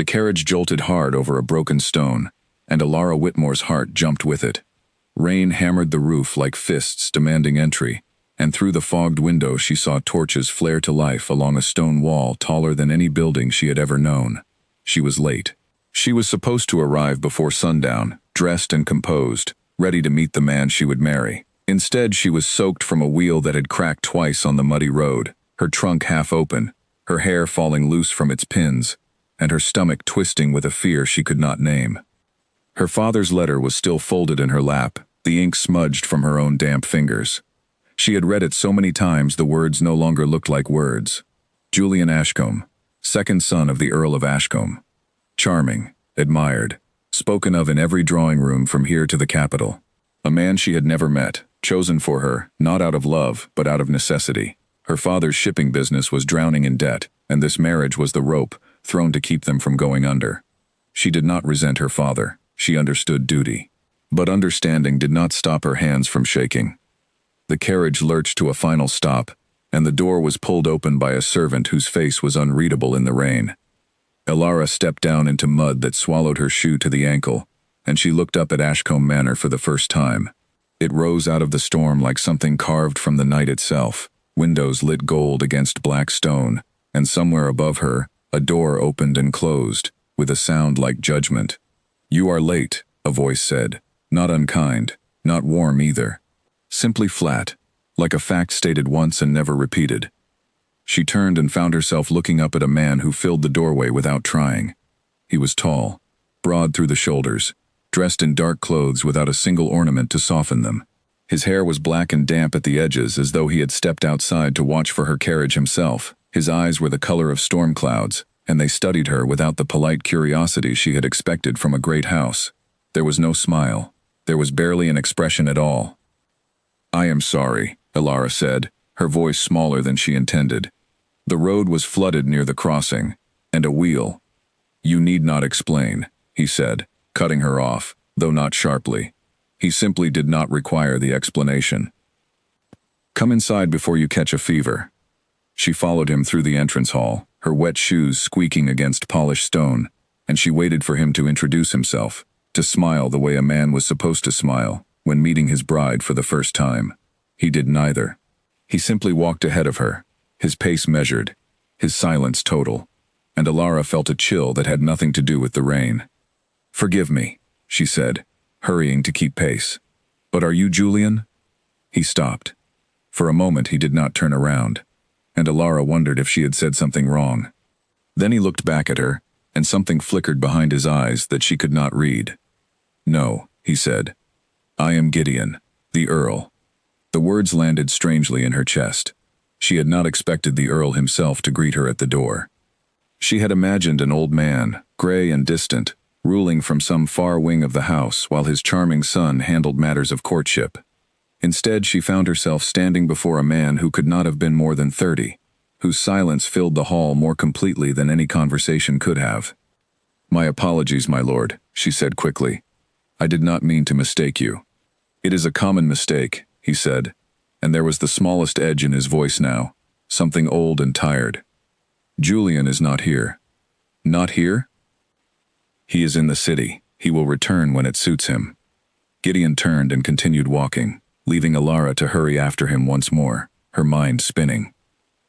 The carriage jolted hard over a broken stone, and Alara Whitmore's heart jumped with it. Rain hammered the roof like fists demanding entry, and through the fogged window she saw torches flare to life along a stone wall taller than any building she had ever known. She was late. She was supposed to arrive before sundown, dressed and composed, ready to meet the man she would marry. Instead, she was soaked from a wheel that had cracked twice on the muddy road, her trunk half open, her hair falling loose from its pins, and her stomach twisting with a fear she could not name. Her father's letter was still folded in her lap, the ink smudged from her own damp fingers. She had read it so many times the words no longer looked like words. Julian Ashcombe, second son of the Earl of Ashcombe. Charming, admired, spoken of in every drawing room from here to the capital. A man she had never met, chosen for her, not out of love, but out of necessity. Her father's shipping business was drowning in debt, and this marriage was the rope thrown to keep them from going under. She did not resent her father. She understood duty. But understanding did not stop her hands from shaking. The carriage lurched to a final stop, and the door was pulled open by a servant whose face was unreadable in the rain. Alara stepped down into mud that swallowed her shoe to the ankle, and she looked up at Ashcombe Manor for the first time. It rose out of the storm like something carved from the night itself, windows lit gold against black stone, and somewhere above her, a door opened and closed, with a sound like judgment. "You are late," a voice said, not unkind, not warm either. Simply flat, like a fact stated once and never repeated. She turned and found herself looking up at a man who filled the doorway without trying. He was tall, broad through the shoulders, dressed in dark clothes without a single ornament to soften them. His hair was black and damp at the edges as though he had stepped outside to watch for her carriage himself. His eyes were the color of storm clouds, and they studied her without the polite curiosity she had expected from a great house. There was no smile. There was barely an expression at all. "I am sorry," Alara said, her voice smaller than she intended. The road was flooded near the crossing, and a wheel. "You need not explain," he said, cutting her off, though not sharply. He simply did not require the explanation. "Come inside before you catch a fever." She followed him through the entrance hall, her wet shoes squeaking against polished stone, and she waited for him to introduce himself, to smile the way a man was supposed to smile when meeting his bride for the first time. He did neither. He simply walked ahead of her, his pace measured, his silence total, and Alara felt a chill that had nothing to do with the rain. "Forgive me," she said, hurrying to keep pace. "But are you Julian?" He stopped. For a moment he did not turn around, and Alara wondered if she had said something wrong. Then he looked back at her, and something flickered behind his eyes that she could not read. "No," he said. "I am Gideon, the Earl." The words landed strangely in her chest. She had not expected the Earl himself to greet her at the door. She had imagined an old man, gray and distant, ruling from some far wing of the house while his charming son handled matters of courtship. Instead, she found herself standing before a man who could not have been more than 30, whose silence filled the hall more completely than any conversation could have. "My apologies, my lord," she said quickly. "I did not mean to mistake you." "It is a common mistake," he said, and there was the smallest edge in his voice now, something old and tired. "Julian is not here." "Not here?" "He is in the city. He will return when it suits him." Gideon turned and continued walking, leaving Alara to hurry after him once more, her mind spinning.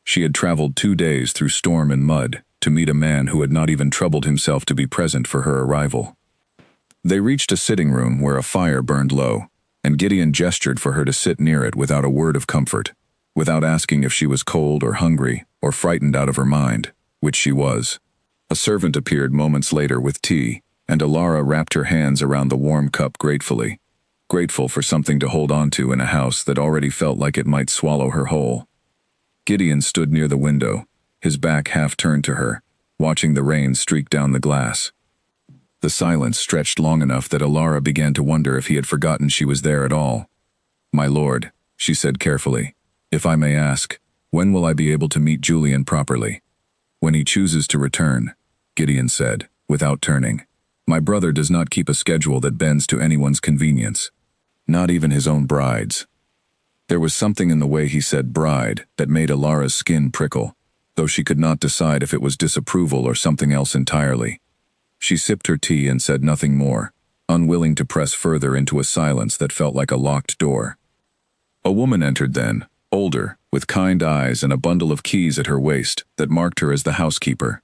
She had traveled 2 days through storm and mud to meet a man who had not even troubled himself to be present for her arrival. They reached a sitting room where a fire burned low, and Gideon gestured for her to sit near it without a word of comfort, without asking if she was cold or hungry or frightened out of her mind, which she was. A servant appeared moments later with tea, and Alara wrapped her hands around the warm cup gratefully, grateful for something to hold on to in a house that already felt like it might swallow her whole. Gideon stood near the window, his back half turned to her, watching the rain streak down the glass. The silence stretched long enough that Alara began to wonder if he had forgotten she was there at all. "My lord," she said carefully, "if I may ask, when will I be able to meet Julian properly?" "When he chooses to return," Gideon said, without turning. "My brother does not keep a schedule that bends to anyone's convenience, not even his own bride's." There was something in the way he said bride that made Alara's skin prickle, though she could not decide if it was disapproval or something else entirely. She sipped her tea and said nothing more, unwilling to press further into a silence that felt like a locked door. A woman entered then, older, with kind eyes and a bundle of keys at her waist that marked her as the housekeeper.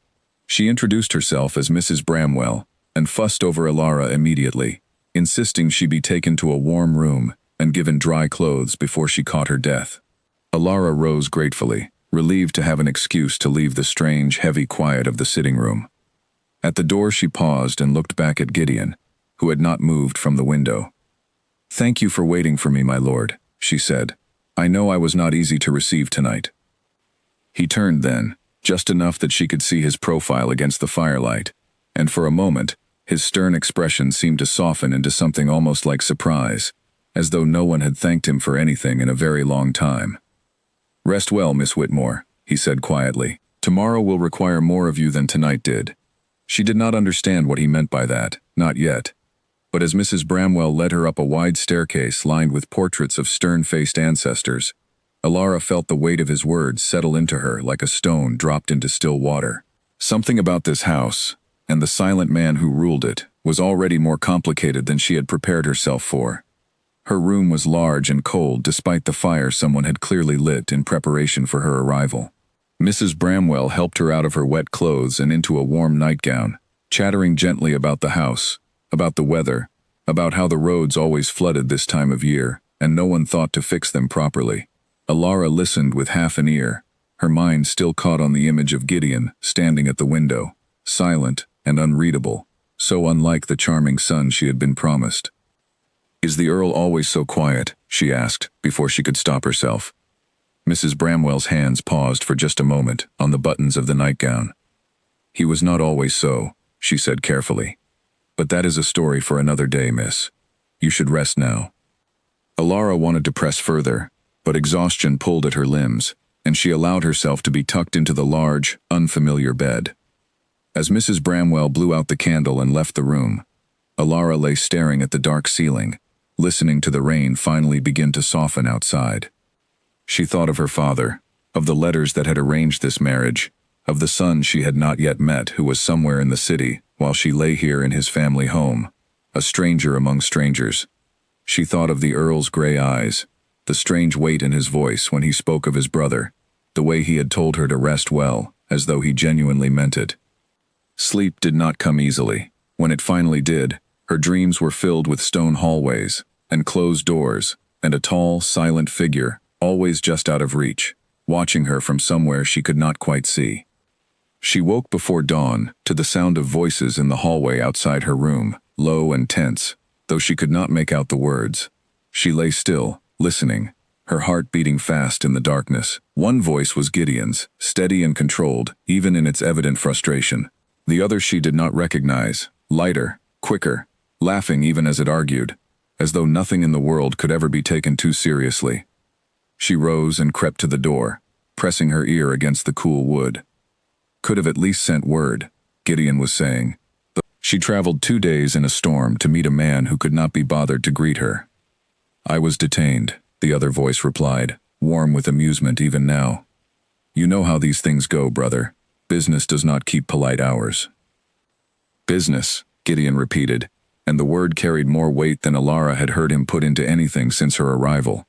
She introduced herself as Mrs. Bramwell and fussed over Alara immediately, insisting she be taken to a warm room and given dry clothes before she caught her death. Alara rose gratefully, relieved to have an excuse to leave the strange, heavy quiet of the sitting room. At the door she paused and looked back at Gideon, who had not moved from the window. "Thank you for waiting for me, my lord," she said. "I know I was not easy to receive tonight." He turned then, just enough that she could see his profile against the firelight, and for a moment, his stern expression seemed to soften into something almost like surprise, as though no one had thanked him for anything in a very long time. "Rest well, Miss Whitmore," he said quietly. "Tomorrow will require more of you than tonight did." She did not understand what he meant by that, not yet. But as Mrs. Bramwell led her up a wide staircase lined with portraits of stern-faced ancestors, Alara felt the weight of his words settle into her like a stone dropped into still water. Something about this house, and the silent man who ruled it, was already more complicated than she had prepared herself for. Her room was large and cold despite the fire someone had clearly lit in preparation for her arrival. Mrs. Bramwell helped her out of her wet clothes and into a warm nightgown, chattering gently about the house, about the weather, about how the roads always flooded this time of year, and no one thought to fix them properly. Alara listened with half an ear, her mind still caught on the image of Gideon standing at the window, silent and unreadable, so unlike the charming son she had been promised. "Is the Earl always so quiet?" she asked, before she could stop herself. Mrs. Bramwell's hands paused for just a moment on the buttons of the nightgown. "He was not always so," she said carefully. "But that is a story for another day, miss. You should rest now." Alara wanted to press further, but exhaustion pulled at her limbs, and she allowed herself to be tucked into the large, unfamiliar bed. As Mrs. Bramwell blew out the candle and left the room, Alara lay staring at the dark ceiling, listening to the rain finally begin to soften outside. She thought of her father, of the letters that had arranged this marriage, of the son she had not yet met who was somewhere in the city while she lay here in his family home, a stranger among strangers. She thought of the Earl's gray eyes, the strange weight in his voice when he spoke of his brother, the way he had told her to rest well, as though he genuinely meant it. Sleep did not come easily. When it finally did, her dreams were filled with stone hallways, and closed doors, and a tall, silent figure, always just out of reach, watching her from somewhere she could not quite see. She woke before dawn to the sound of voices in the hallway outside her room, low and tense, though she could not make out the words. She lay still, listening, her heart beating fast in the darkness. One voice was Gideon's, steady and controlled, even in its evident frustration. The other she did not recognize, lighter, quicker, laughing even as it argued, as though nothing in the world could ever be taken too seriously. She rose and crept to the door, pressing her ear against the cool wood. "Could have at least sent word," Gideon was saying. She traveled 2 days in a storm to meet a man who could not be bothered to greet her. "I was detained," the other voice replied, warm with amusement even now. "You know how these things go, brother. Business does not keep polite hours." "Business," Gideon repeated, and the word carried more weight than Alara had heard him put into anything since her arrival.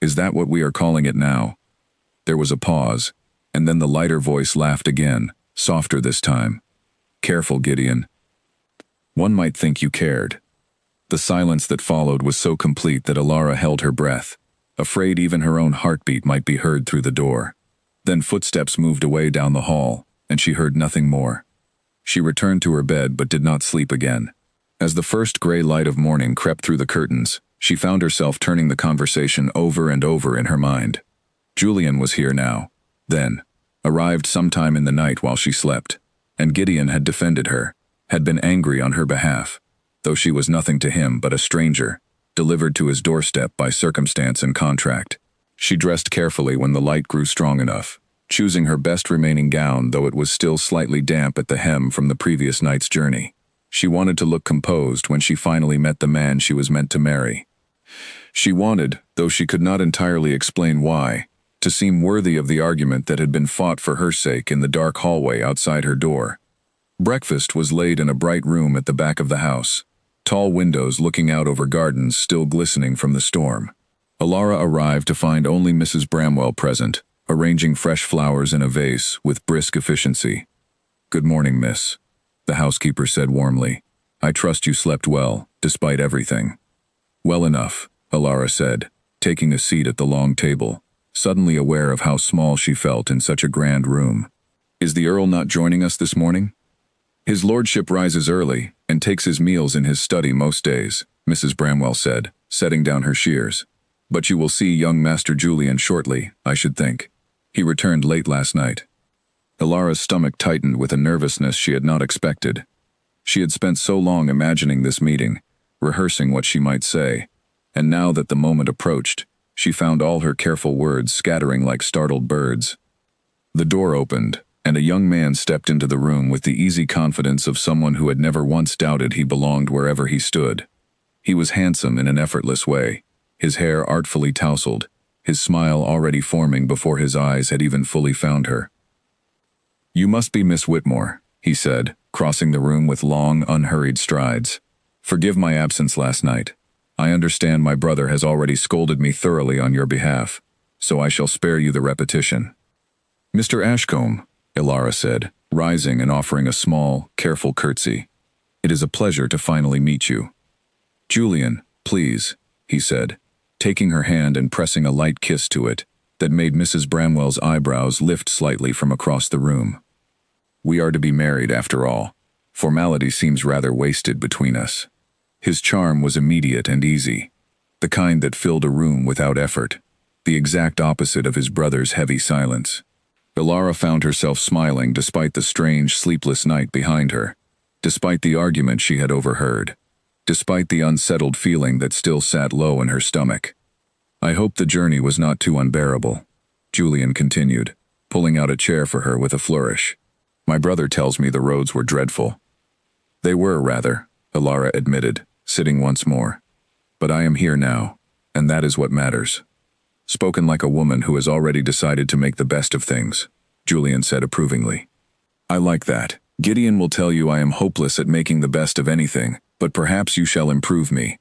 "Is that what we are calling it now?" There was a pause, and then the lighter voice laughed again, softer this time. "Careful, Gideon. One might think you cared." The silence that followed was so complete that Alara held her breath, afraid even her own heartbeat might be heard through the door. Then footsteps moved away down the hall, and she heard nothing more. She returned to her bed but did not sleep again. As the first gray light of morning crept through the curtains, she found herself turning the conversation over and over in her mind. Julian was here now, then, arrived sometime in the night while she slept, and Gideon had defended her, had been angry on her behalf, though she was nothing to him but a stranger, delivered to his doorstep by circumstance and contract. She dressed carefully when the light grew strong enough, choosing her best remaining gown though it was still slightly damp at the hem from the previous night's journey. She wanted to look composed when she finally met the man she was meant to marry. She wanted, though she could not entirely explain why, to seem worthy of the argument that had been fought for her sake in the dark hallway outside her door. Breakfast was laid in a bright room at the back of the house, tall windows looking out over gardens still glistening from the storm. Alara arrived to find only Mrs. Bramwell present, arranging fresh flowers in a vase with brisk efficiency. "Good morning, miss," the housekeeper said warmly. "I trust you slept well, despite everything." "Well enough," Alara said, taking a seat at the long table, suddenly aware of how small she felt in such a grand room. "Is the Earl not joining us this morning?" "His lordship rises early and takes his meals in his study most days," Mrs. Bramwell said, setting down her shears. "But you will see young Master Julian shortly, I should think. He returned late last night." Alara's stomach tightened with a nervousness she had not expected. She had spent so long imagining this meeting, rehearsing what she might say, and now that the moment approached, she found all her careful words scattering like startled birds. The door opened, and a young man stepped into the room with the easy confidence of someone who had never once doubted he belonged wherever he stood. He was handsome in an effortless way, his hair artfully tousled, his smile already forming before his eyes had even fully found her. "You must be Miss Whitmore," he said, crossing the room with long, unhurried strides. "Forgive my absence last night. I understand my brother has already scolded me thoroughly on your behalf, so I shall spare you the repetition." "Mr. Ashcombe," Alara said, rising and offering a small, careful curtsy. "It is a pleasure to finally meet you." "Julian, please," he said, taking her hand and pressing a light kiss to it that made Mrs. Bramwell's eyebrows lift slightly from across the room. "We are to be married after all. Formality seems rather wasted between us." His charm was immediate and easy, the kind that filled a room without effort, the exact opposite of his brother's heavy silence. Alara found herself smiling despite the strange, sleepless night behind her, despite the argument she had overheard, despite the unsettled feeling that still sat low in her stomach. "I hope the journey was not too unbearable," Julian continued, pulling out a chair for her with a flourish. "My brother tells me the roads were dreadful." "They were, rather," Alara admitted, sitting once more. "But I am here now, and that is what matters." "Spoken like a woman who has already decided to make the best of things," Julian said approvingly. "I like that. Gideon will tell you I am hopeless at making the best of anything, but perhaps you shall improve me."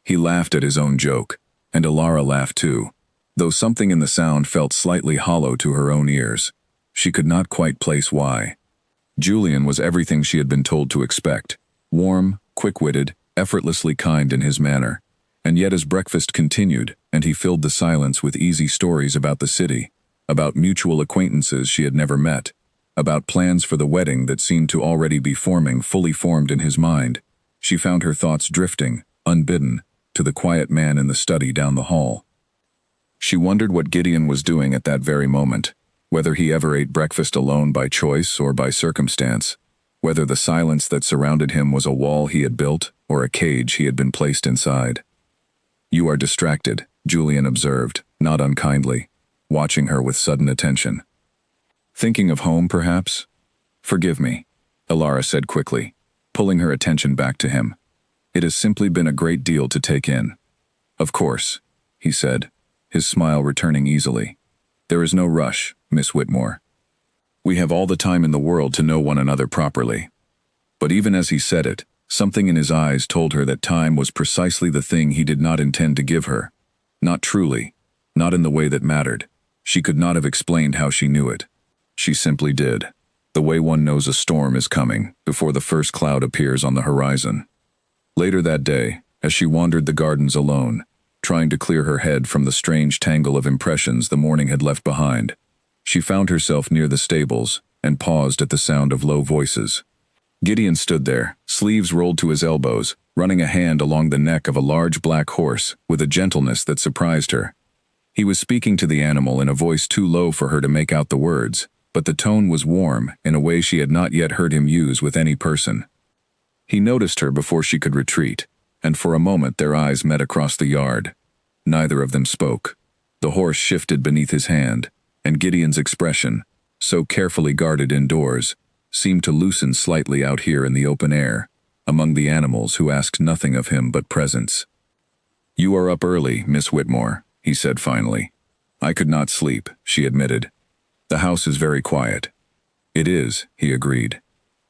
He laughed at his own joke, and Alara laughed too, though something in the sound felt slightly hollow to her own ears. She could not quite place why. Julian was everything she had been told to expect, warm, quick-witted, effortlessly kind in his manner. And yet as breakfast continued, and he filled the silence with easy stories about the city, about mutual acquaintances she had never met, about plans for the wedding that seemed to already be forming, fully formed in his mind, she found her thoughts drifting, unbidden, to the quiet man in the study down the hall. She wondered what Gideon was doing at that very moment, whether he ever ate breakfast alone by choice or by circumstance, whether the silence that surrounded him was a wall he had built or a cage he had been placed inside. "You are distracted," Julian observed, not unkindly, watching her with sudden attention. "Thinking of home, perhaps?" "Forgive me," Alara said quickly, pulling her attention back to him. "It has simply been a great deal to take in." "Of course," he said, his smile returning easily. "There is no rush, Miss Whitmore. We have all the time in the world to know one another properly." But even as he said it, something in his eyes told her that time was precisely the thing he did not intend to give her. Not truly, not in the way that mattered. She could not have explained how she knew it. She simply did, the way one knows a storm is coming before the first cloud appears on the horizon. Later that day, as she wandered the gardens alone, trying to clear her head from the strange tangle of impressions the morning had left behind, she found herself near the stables and paused at the sound of low voices. Gideon stood there, sleeves rolled to his elbows, running a hand along the neck of a large black horse with a gentleness that surprised her. He was speaking to the animal in a voice too low for her to make out the words, but the tone was warm in a way she had not yet heard him use with any person. He noticed her before she could retreat, and for a moment their eyes met across the yard. Neither of them spoke. The horse shifted beneath his hand, and Gideon's expression, so carefully guarded indoors, seemed to loosen slightly out here in the open air, among the animals who asked nothing of him but presence. "You are up early, Miss Whitmore," he said finally. "I could not sleep," she admitted. "The house is very quiet." "It is," he agreed.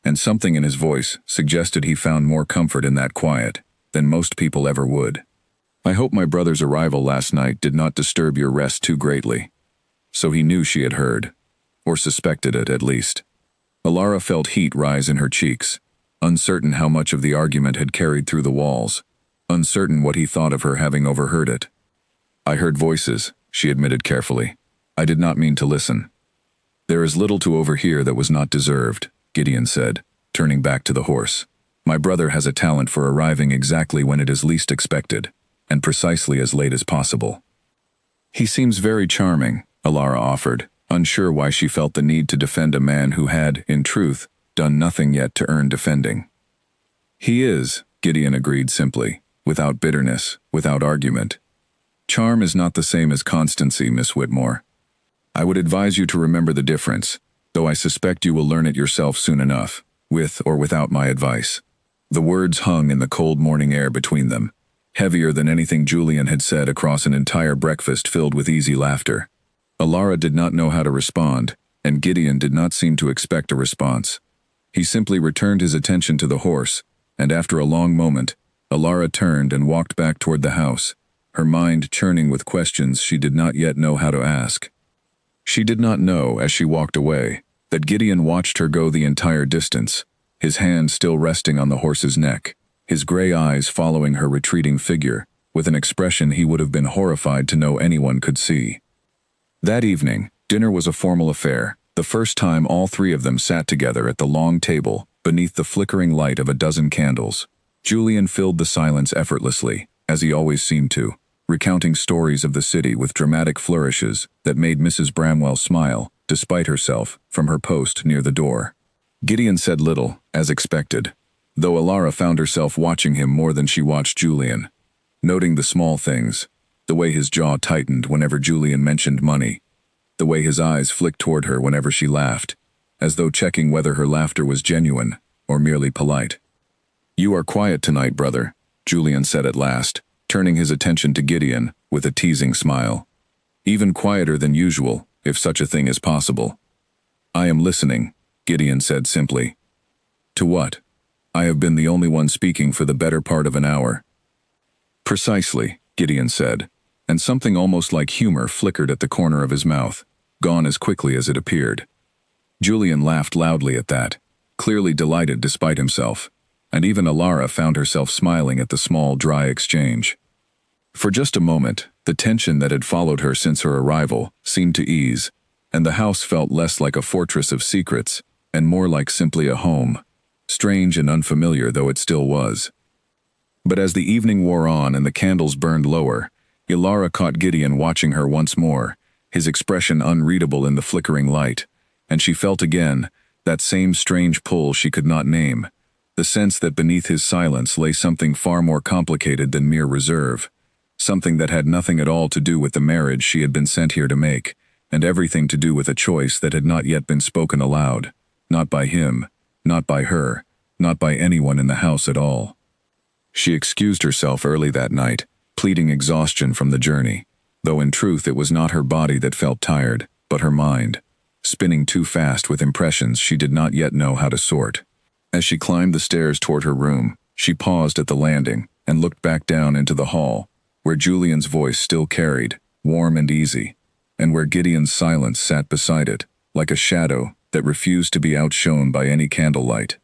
and something in his voice suggested he found more comfort in that quiet than most people ever would. "I hope my brother's arrival last night did not disturb your rest too greatly." So he knew she had heard, or suspected it at least. Alara felt heat rise in her cheeks, uncertain how much of the argument had carried through the walls, uncertain what he thought of her having overheard it. "I heard voices," she admitted carefully. "I did not mean to listen." "There is little to overhear that was not deserved," Gideon said, turning back to the horse. "My brother has a talent for arriving exactly when it is least expected, and precisely as late as possible." "He seems very charming," Alara offered, unsure why she felt the need to defend a man who had, in truth, done nothing yet to earn defending. "He is," Gideon agreed simply, without bitterness, without argument. "Charm is not the same as constancy, Miss Whitmore. I would advise you to remember the difference, though I suspect you will learn it yourself soon enough, with or without my advice." The words hung in the cold morning air between them, heavier than anything Julian had said across an entire breakfast filled with easy laughter. Alara did not know how to respond, and Gideon did not seem to expect a response. He simply returned his attention to the horse, and after a long moment, Alara turned and walked back toward the house, her mind churning with questions she did not yet know how to ask. She did not know, as she walked away, that Gideon watched her go the entire distance, his hand still resting on the horse's neck, his gray eyes following her retreating figure, with an expression he would have been horrified to know anyone could see. That evening, dinner was a formal affair, the first time all three of them sat together at the long table, beneath the flickering light of a dozen candles. Julian filled the silence effortlessly, as he always seemed to, recounting stories of the city with dramatic flourishes that made Mrs. Bramwell smile, despite herself, from her post near the door. Gideon said little, as expected, though Alara found herself watching him more than she watched Julian, noting the small things, the way his jaw tightened whenever Julian mentioned money, the way his eyes flicked toward her whenever she laughed, as though checking whether her laughter was genuine or merely polite. "You are quiet tonight, brother," Julian said at last, turning his attention to Gideon with a teasing smile. "Even quieter than usual, if such a thing is possible." "I am listening," Gideon said simply. "To what? I have been the only one speaking for the better part of an hour." "Precisely," Gideon said, and something almost like humor flickered at the corner of his mouth, gone as quickly as it appeared. Julian laughed loudly at that, clearly delighted despite himself, and even Alara found herself smiling at the small, dry exchange. For just a moment, the tension that had followed her since her arrival seemed to ease, and the house felt less like a fortress of secrets and more like simply a home, strange and unfamiliar though it still was. But as the evening wore on and the candles burned lower, Alara caught Gideon watching her once more, his expression unreadable in the flickering light, and she felt again that same strange pull she could not name, the sense that beneath his silence lay something far more complicated than mere reserve, something that had nothing at all to do with the marriage she had been sent here to make, and everything to do with a choice that had not yet been spoken aloud, not by him, not by her, not by anyone in the house at all. She excused herself early that night, pleading exhaustion from the journey, though in truth it was not her body that felt tired, but her mind, spinning too fast with impressions she did not yet know how to sort. As she climbed the stairs toward her room, she paused at the landing and looked back down into the hall, where Julian's voice still carried, warm and easy, and where Gideon's silence sat beside it, like a shadow that refused to be outshone by any candlelight.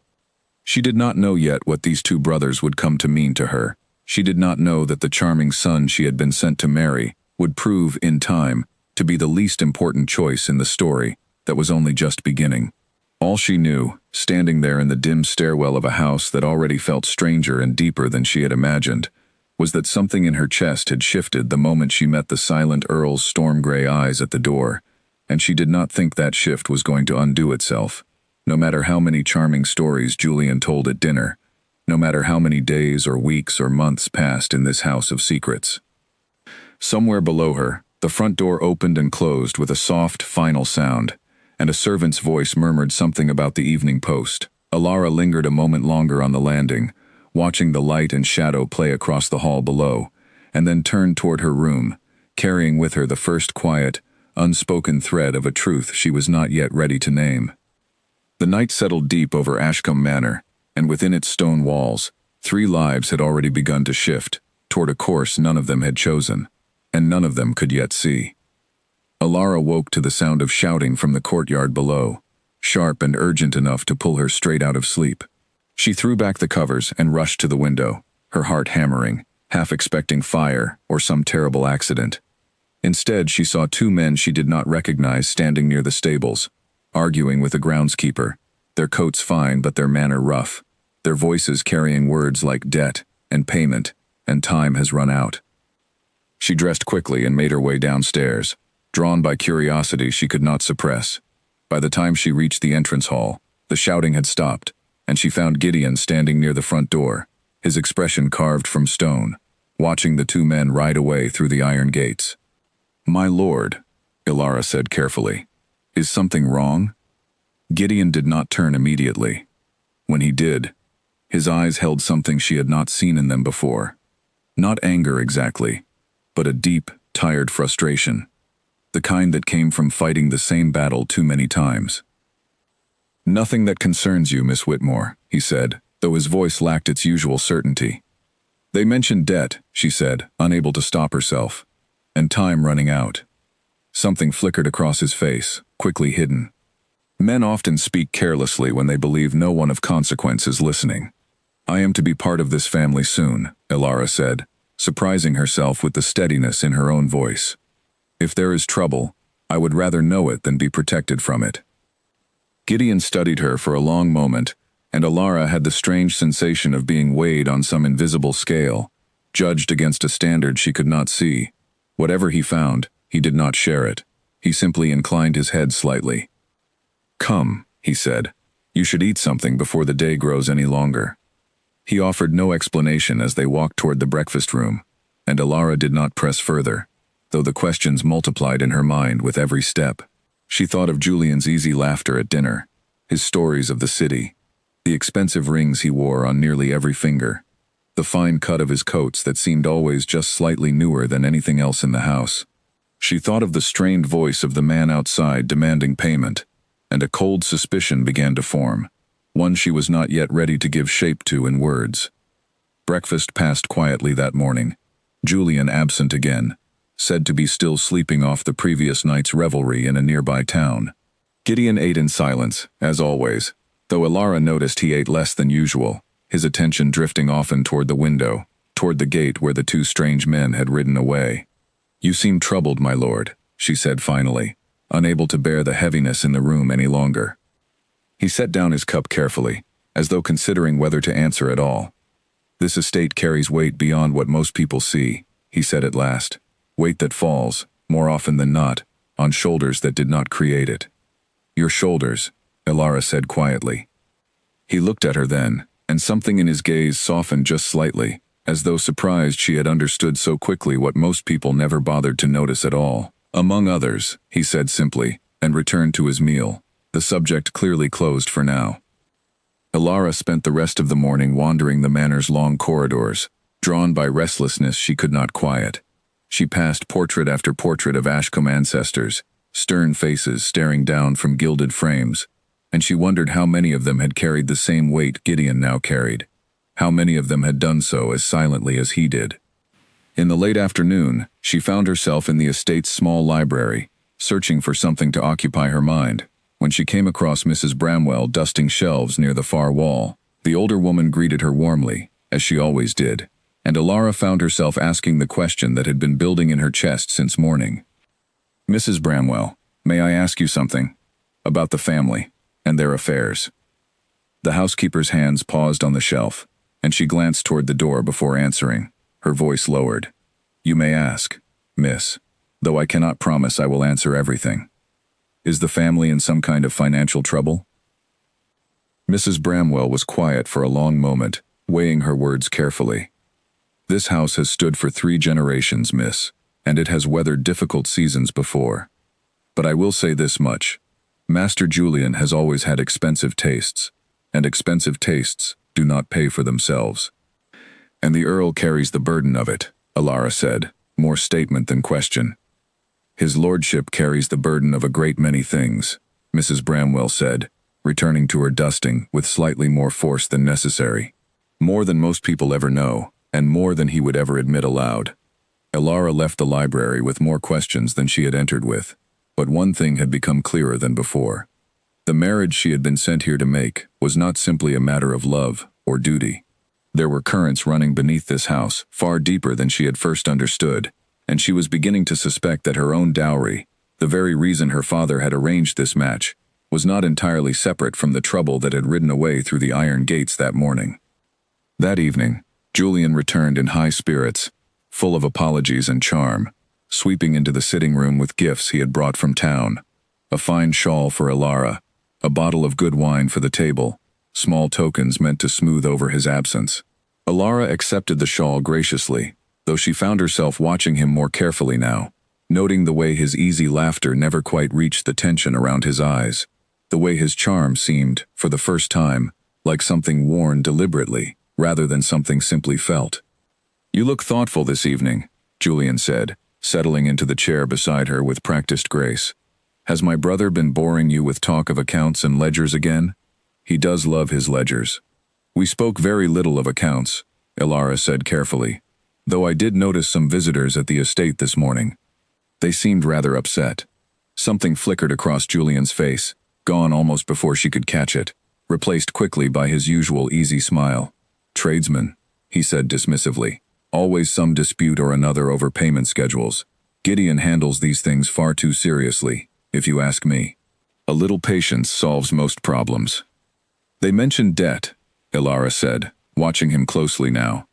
She did not know yet what these two brothers would come to mean to her. She did not know that the charming son she had been sent to marry would prove, in time, to be the least important choice in the story that was only just beginning. All she knew, standing there in the dim stairwell of a house that already felt stranger and deeper than she had imagined, was that something in her chest had shifted the moment she met the silent Earl's storm-gray eyes at the door, and she did not think that shift was going to undo itself, no matter how many charming stories Julian told at dinner, no matter how many days or weeks or months passed in this house of secrets. Somewhere below her, the front door opened and closed with a soft, final sound, and a servant's voice murmured something about the evening post. Alara lingered a moment longer on the landing, watching the light and shadow play across the hall below, and then turned toward her room, carrying with her the first quiet, unspoken thread of a truth she was not yet ready to name. The night settled deep over Ashcombe Manor, and within its stone walls, 3 lives had already begun to shift, toward a course none of them had chosen, and none of them could yet see. Alara woke to the sound of shouting from the courtyard below, sharp and urgent enough to pull her straight out of sleep. She threw back the covers and rushed to the window, her heart hammering, half expecting fire or some terrible accident. Instead, she saw 2 men she did not recognize standing near the stables, arguing with a groundskeeper, their coats fine but their manner rough, their voices carrying words like debt and payment, and time has run out. She dressed quickly and made her way downstairs, drawn by curiosity she could not suppress. By the time she reached the entrance hall, the shouting had stopped, and she found Gideon standing near the front door, his expression carved from stone, watching the 2 men ride away through the iron gates. "My lord," Alara said carefully, "is something wrong?" Gideon did not turn immediately. When he did, his eyes held something she had not seen in them before. Not anger exactly, but a deep, tired frustration, the kind that came from fighting the same battle too many times. "Nothing that concerns you, Miss Whitmore," he said, though his voice lacked its usual certainty. "They mentioned debt," she said, unable to stop herself, "and time running out." Something flickered across his face, quickly hidden. Men often speak carelessly when they believe no one of consequence is listening. "I am to be part of this family soon," Alara said, surprising herself with the steadiness in her own voice. "If there is trouble, I would rather know it than be protected from it." Gideon studied her for a long moment, and Alara had the strange sensation of being weighed on some invisible scale, judged against a standard she could not see. Whatever he found, he did not share it. He simply inclined his head slightly. "Come," he said. "You should eat something before the day grows any longer." He offered no explanation as they walked toward the breakfast room, and Alara did not press further, though the questions multiplied in her mind with every step. She thought of Julian's easy laughter at dinner, his stories of the city, the expensive rings he wore on nearly every finger, the fine cut of his coats that seemed always just slightly newer than anything else in the house. She thought of the strained voice of the man outside demanding payment, and a cold suspicion began to form, one she was not yet ready to give shape to in words. Breakfast passed quietly that morning, Julian absent again, said to be still sleeping off the previous night's revelry in a nearby town. Gideon ate in silence, as always, though Alara noticed he ate less than usual, his attention drifting often toward the window, toward the gate where the 2 strange men had ridden away. "You seem troubled, my lord," she said finally, unable to bear the heaviness in the room any longer. He set down his cup carefully, as though considering whether to answer at all. "This estate carries weight beyond what most people see," he said at last. "Weight that falls, more often than not, on shoulders that did not create it." "Your shoulders," Alara said quietly. He looked at her then, and something in his gaze softened just slightly, as though surprised she had understood so quickly what most people never bothered to notice at all. "Among others," he said simply, and returned to his meal, the subject clearly closed for now. Alara spent the rest of the morning wandering the manor's long corridors, drawn by restlessness she could not quiet. She passed portrait after portrait of Ashcombe ancestors, stern faces staring down from gilded frames, and she wondered how many of them had carried the same weight Gideon now carried, how many of them had done so as silently as he did. In the late afternoon, she found herself in the estate's small library, searching for something to occupy her mind, when she came across Mrs. Bramwell dusting shelves near the far wall. The older woman greeted her warmly, as she always did, and Alara found herself asking the question that had been building in her chest since morning. "Mrs. Bramwell, may I ask you something? About the family, and their affairs?" The housekeeper's hands paused on the shelf, and she glanced toward the door before answering, her voice lowered. "You may ask, miss, though I cannot promise I will answer everything. Is the family in some kind of financial trouble?" Mrs. Bramwell was quiet for a long moment, weighing her words carefully. "This house has stood for 3 generations, miss, and it has weathered difficult seasons before. But I will say this much. Master Julian has always had expensive tastes, and expensive tastes do not pay for themselves. And the Earl carries the burden of it," Alara said, more statement than question. "His lordship carries the burden of a great many things," Mrs. Bramwell said, returning to her dusting with slightly more force than necessary. More than most people ever know, and more than he would ever admit aloud. Elara left the library with more questions than she had entered with, but one thing had become clearer than before. The marriage she had been sent here to make was not simply a matter of love or duty. There were currents running beneath this house, far deeper than she had first understood, and she was beginning to suspect that her own dowry, the very reason her father had arranged this match, was not entirely separate from the trouble that had ridden away through the iron gates that morning. That evening, Julian returned in high spirits, full of apologies and charm, sweeping into the sitting room with gifts he had brought from town. A fine shawl for Elara, a bottle of good wine for the table, small tokens meant to smooth over his absence. Elara accepted the shawl graciously, though she found herself watching him more carefully now, noting the way his easy laughter never quite reached the tension around his eyes, the way his charm seemed, for the first time, like something worn deliberately, rather than something simply felt. "You look thoughtful this evening," Julian said, settling into the chair beside her with practiced grace. "Has my brother been boring you with talk of accounts and ledgers again? He does love his ledgers." "We spoke very little of accounts," Elara said carefully, "though I did notice some visitors at the estate this morning. They seemed rather upset." Something flickered across Julian's face, gone almost before she could catch it, replaced quickly by his usual easy smile. "Tradesmen," he said dismissively. "Always some dispute or another over payment schedules. Gideon handles these things far too seriously, if you ask me. A little patience solves most problems." "They mentioned debt," Elara said, watching him closely now.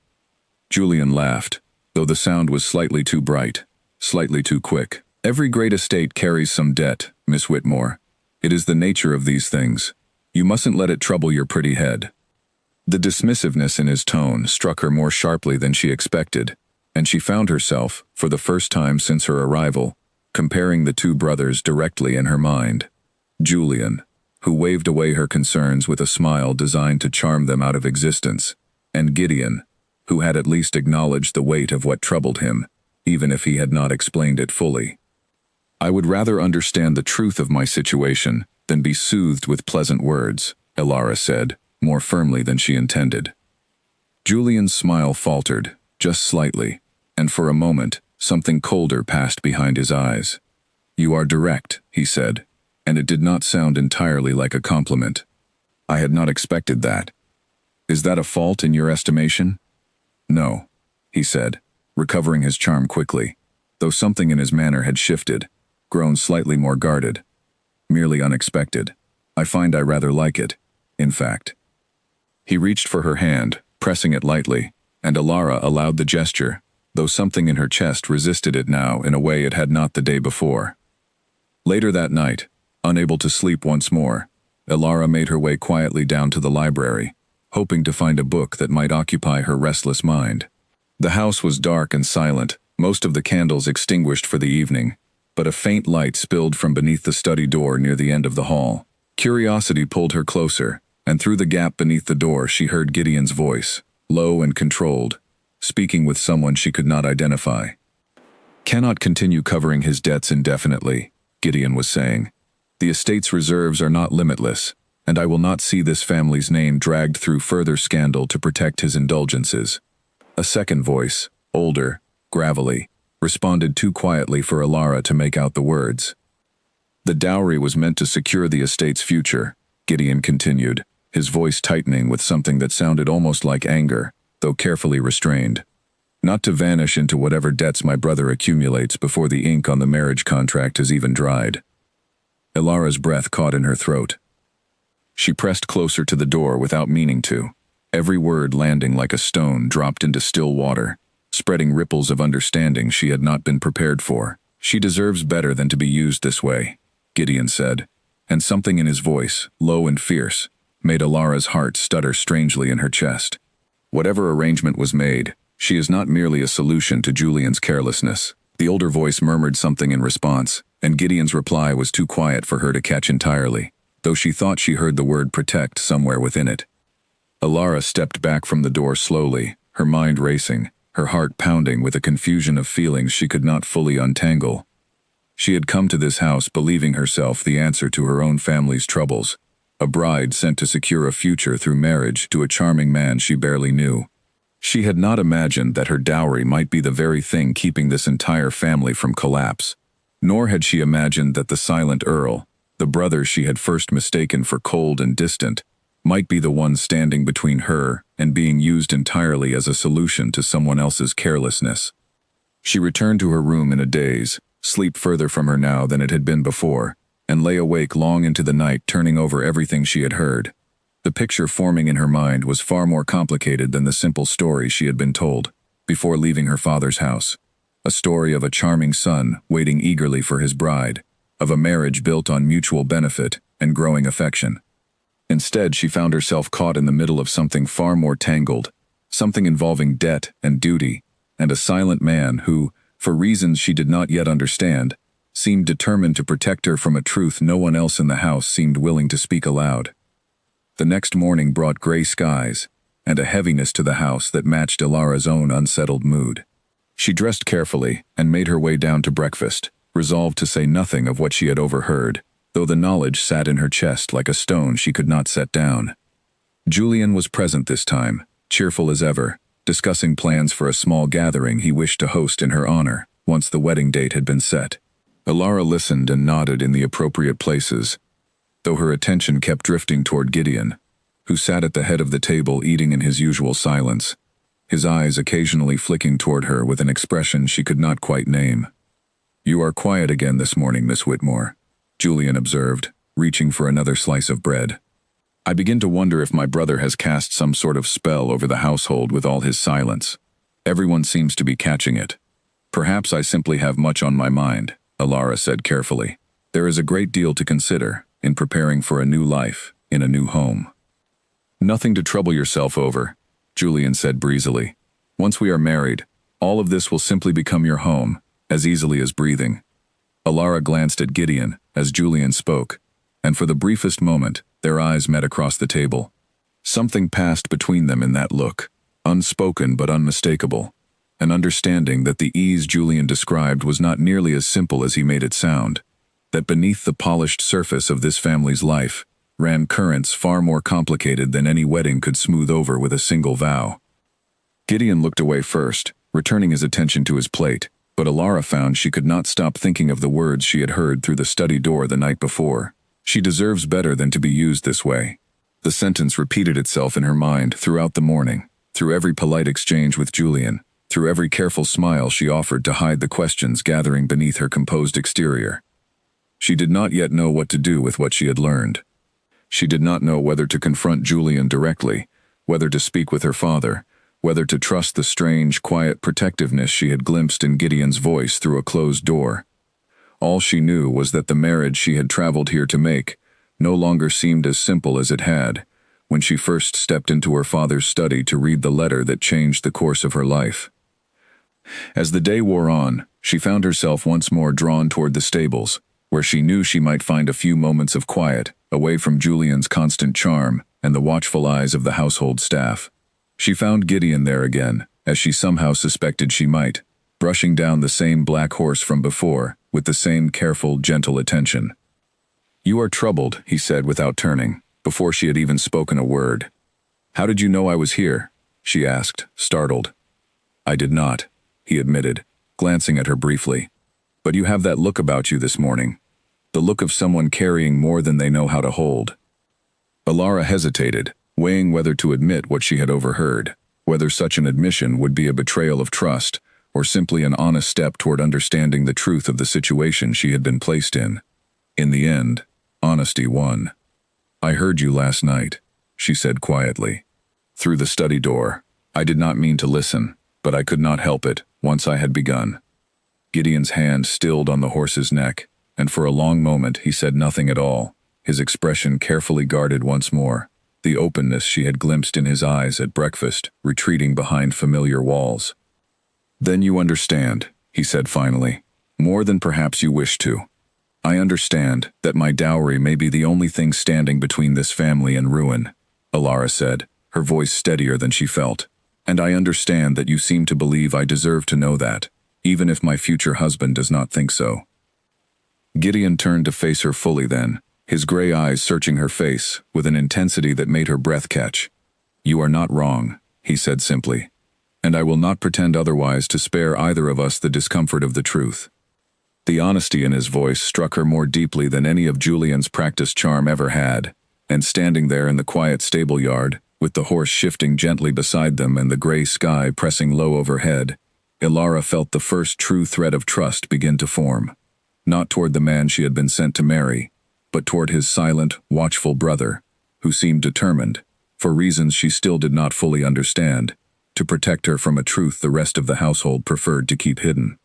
Julian laughed, though the sound was slightly too bright, slightly too quick. "Every great estate carries some debt, Miss Whitmore. It is the nature of these things. You mustn't let it trouble your pretty head." The dismissiveness in his tone struck her more sharply than she expected, and she found herself, for the first time since her arrival, comparing the two brothers directly in her mind. Julian, who waved away her concerns with a smile designed to charm them out of existence, and Gideon, who had at least acknowledged the weight of what troubled him, even if he had not explained it fully. "I would rather understand the truth of my situation than be soothed with pleasant words," Elara said, more firmly than she intended. Julian's smile faltered, just slightly, and for a moment, something colder passed behind his eyes. "You are direct," he said, and it did not sound entirely like a compliment. "I had not expected that. Is that a fault in your estimation?" "No," he said, recovering his charm quickly, though something in his manner had shifted, grown slightly more guarded. "Merely unexpected. I find I rather like it, in fact." He reached for her hand, pressing it lightly, and Elara allowed the gesture, though something in her chest resisted it now in a way it had not the day before. Later that night, unable to sleep once more, Elara made her way quietly down to the library, hoping to find a book that might occupy her restless mind. The house was dark and silent, most of the candles extinguished for the evening, but a faint light spilled from beneath the study door near the end of the hall. Curiosity pulled her closer, and through the gap beneath the door she heard Gideon's voice, low and controlled, speaking with someone she could not identify. "Cannot continue covering his debts indefinitely," Gideon was saying. "The estate's reserves are not limitless, and I will not see this family's name dragged through further scandal to protect his indulgences." A second voice, older, gravelly, responded too quietly for Elara to make out the words. "The dowry was meant to secure the estate's future," Gideon continued, his voice tightening with something that sounded almost like anger, though carefully restrained. "Not to vanish into whatever debts my brother accumulates before the ink on the marriage contract is even dried." Elara's breath caught in her throat. She pressed closer to the door without meaning to, every word landing like a stone dropped into still water, spreading ripples of understanding she had not been prepared for. "She deserves better than to be used this way," Gideon said, and something in his voice, low and fierce, made Elara's heart stutter strangely in her chest. "Whatever arrangement was made, she is not merely a solution to Julian's carelessness." The older voice murmured something in response, and Gideon's reply was too quiet for her to catch entirely, though she thought she heard the word protect somewhere within it. Elara stepped back from the door slowly, her mind racing, her heart pounding with a confusion of feelings she could not fully untangle. She had come to this house believing herself the answer to her own family's troubles, a bride sent to secure a future through marriage to a charming man she barely knew. She had not imagined that her dowry might be the very thing keeping this entire family from collapse. Nor had she imagined that the silent Earl, the brother she had first mistaken for cold and distant, might be the one standing between her and being used entirely as a solution to someone else's carelessness. She returned to her room in a daze, sleep further from her now than it had been before, and lay awake long into the night turning over everything she had heard. The picture forming in her mind was far more complicated than the simple story she had been told before leaving her father's house. A story of a charming son waiting eagerly for his bride, of a marriage built on mutual benefit and growing affection. Instead, she found herself caught in the middle of something far more tangled, something involving debt and duty, and a silent man who, for reasons she did not yet understand, seemed determined to protect her from a truth no one else in the house seemed willing to speak aloud. The next morning brought gray skies, and a heaviness to the house that matched Ilara's own unsettled mood. She dressed carefully and made her way down to breakfast, resolved to say nothing of what she had overheard, though the knowledge sat in her chest like a stone she could not set down. Julian was present this time, cheerful as ever, discussing plans for a small gathering he wished to host in her honor, once the wedding date had been set. Ilara listened and nodded in the appropriate places, though her attention kept drifting toward Gideon, who sat at the head of the table eating in his usual silence, his eyes occasionally flicking toward her with an expression she could not quite name. "You are quiet again this morning, Miss Whitmore," Julian observed, reaching for another slice of bread. "I begin to wonder if my brother has cast some sort of spell over the household with all his silence. Everyone seems to be catching it. Perhaps I simply have much on my mind," Ilara said carefully. "There is a great deal to consider in preparing for a new life in a new home." "Nothing to trouble yourself over," Julian said breezily. "Once we are married, all of this will simply become your home, as easily as breathing." Ilara glanced at Gideon as Julian spoke, and for the briefest moment, their eyes met across the table. Something passed between them in that look, unspoken but unmistakable, an understanding that the ease Julian described was not nearly as simple as he made it sound, that beneath the polished surface of this family's life ran currents far more complicated than any wedding could smooth over with a single vow. Gideon looked away first, returning his attention to his plate, but Ilara found she could not stop thinking of the words she had heard through the study door the night before. "She deserves better than to be used this way." The sentence repeated itself in her mind throughout the morning, through every polite exchange with Julian, through every careful smile she offered to hide the questions gathering beneath her composed exterior. She did not yet know what to do with what she had learned. She did not know whether to confront Julian directly, whether to speak with her father, whether to trust the strange, quiet protectiveness she had glimpsed in Gideon's voice through a closed door. All she knew was that the marriage she had traveled here to make no longer seemed as simple as it had when she first stepped into her father's study to read the letter that changed the course of her life. As the day wore on, she found herself once more drawn toward the stables, where she knew she might find a few moments of quiet, away from Julian's constant charm and the watchful eyes of the household staff. She found Gideon there again, as she somehow suspected she might, brushing down the same black horse from before, with the same careful, gentle attention. "You are troubled," he said without turning, before she had even spoken a word. "How did you know I was here?" she asked, startled. "I did not," he admitted, glancing at her briefly. "But you have that look about you this morning. The look of someone carrying more than they know how to hold." Ilara hesitated, weighing whether to admit what she had overheard, whether such an admission would be a betrayal of trust, or simply an honest step toward understanding the truth of the situation she had been placed in. In the end, honesty won. "I heard you last night," she said quietly. "Through the study door. I did not mean to listen, but I could not help it, once I had begun." Gideon's hand stilled on the horse's neck, and for a long moment he said nothing at all, his expression carefully guarded once more, the openness she had glimpsed in his eyes at breakfast retreating behind familiar walls. "Then you understand," he said finally, "more than perhaps you wish to. I understand that my dowry may be the only thing standing between this family and ruin," Ilara said, her voice steadier than she felt. "And I understand that you seem to believe I deserve to know that, even if my future husband does not think so." Gideon turned to face her fully then, his gray eyes searching her face with an intensity that made her breath catch. "You are not wrong," he said simply, "and I will not pretend otherwise to spare either of us the discomfort of the truth." The honesty in his voice struck her more deeply than any of Julian's practiced charm ever had, and standing there in the quiet stable yard, with the horse shifting gently beside them and the gray sky pressing low overhead, Ilara felt the first true thread of trust begin to form. Not toward the man she had been sent to marry, but toward his silent, watchful brother, who seemed determined, for reasons she still did not fully understand, to protect her from a truth the rest of the household preferred to keep hidden.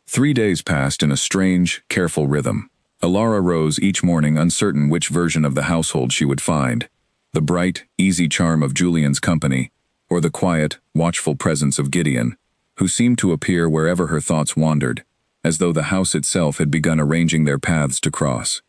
3 days passed in a strange, careful rhythm. Ilara rose each morning uncertain which version of the household she would find, the bright, easy charm of Julian's company, or the quiet, watchful presence of Gideon, who seemed to appear wherever her thoughts wandered, as though the house itself had begun arranging their paths to cross.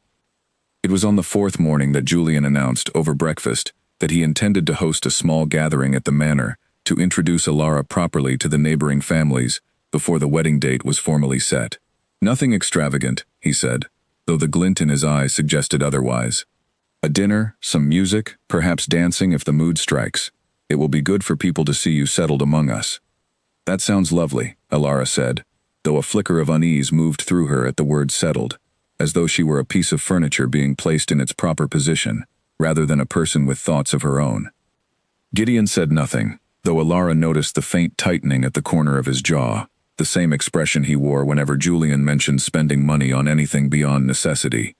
It was on the 4th morning that Julian announced, over breakfast, that he intended to host a small gathering at the manor to introduce Ilara properly to the neighboring families before the wedding date was formally set. "Nothing extravagant," he said, though the glint in his eyes suggested otherwise. "A dinner, some music, perhaps dancing if the mood strikes. It will be good for people to see you settled among us." "That sounds lovely," Ilara said, though a flicker of unease moved through her at the word settled, as though she were a piece of furniture being placed in its proper position, rather than a person with thoughts of her own. Gideon said nothing, though Ilara noticed the faint tightening at the corner of his jaw, the same expression he wore whenever Julian mentioned spending money on anything beyond necessity.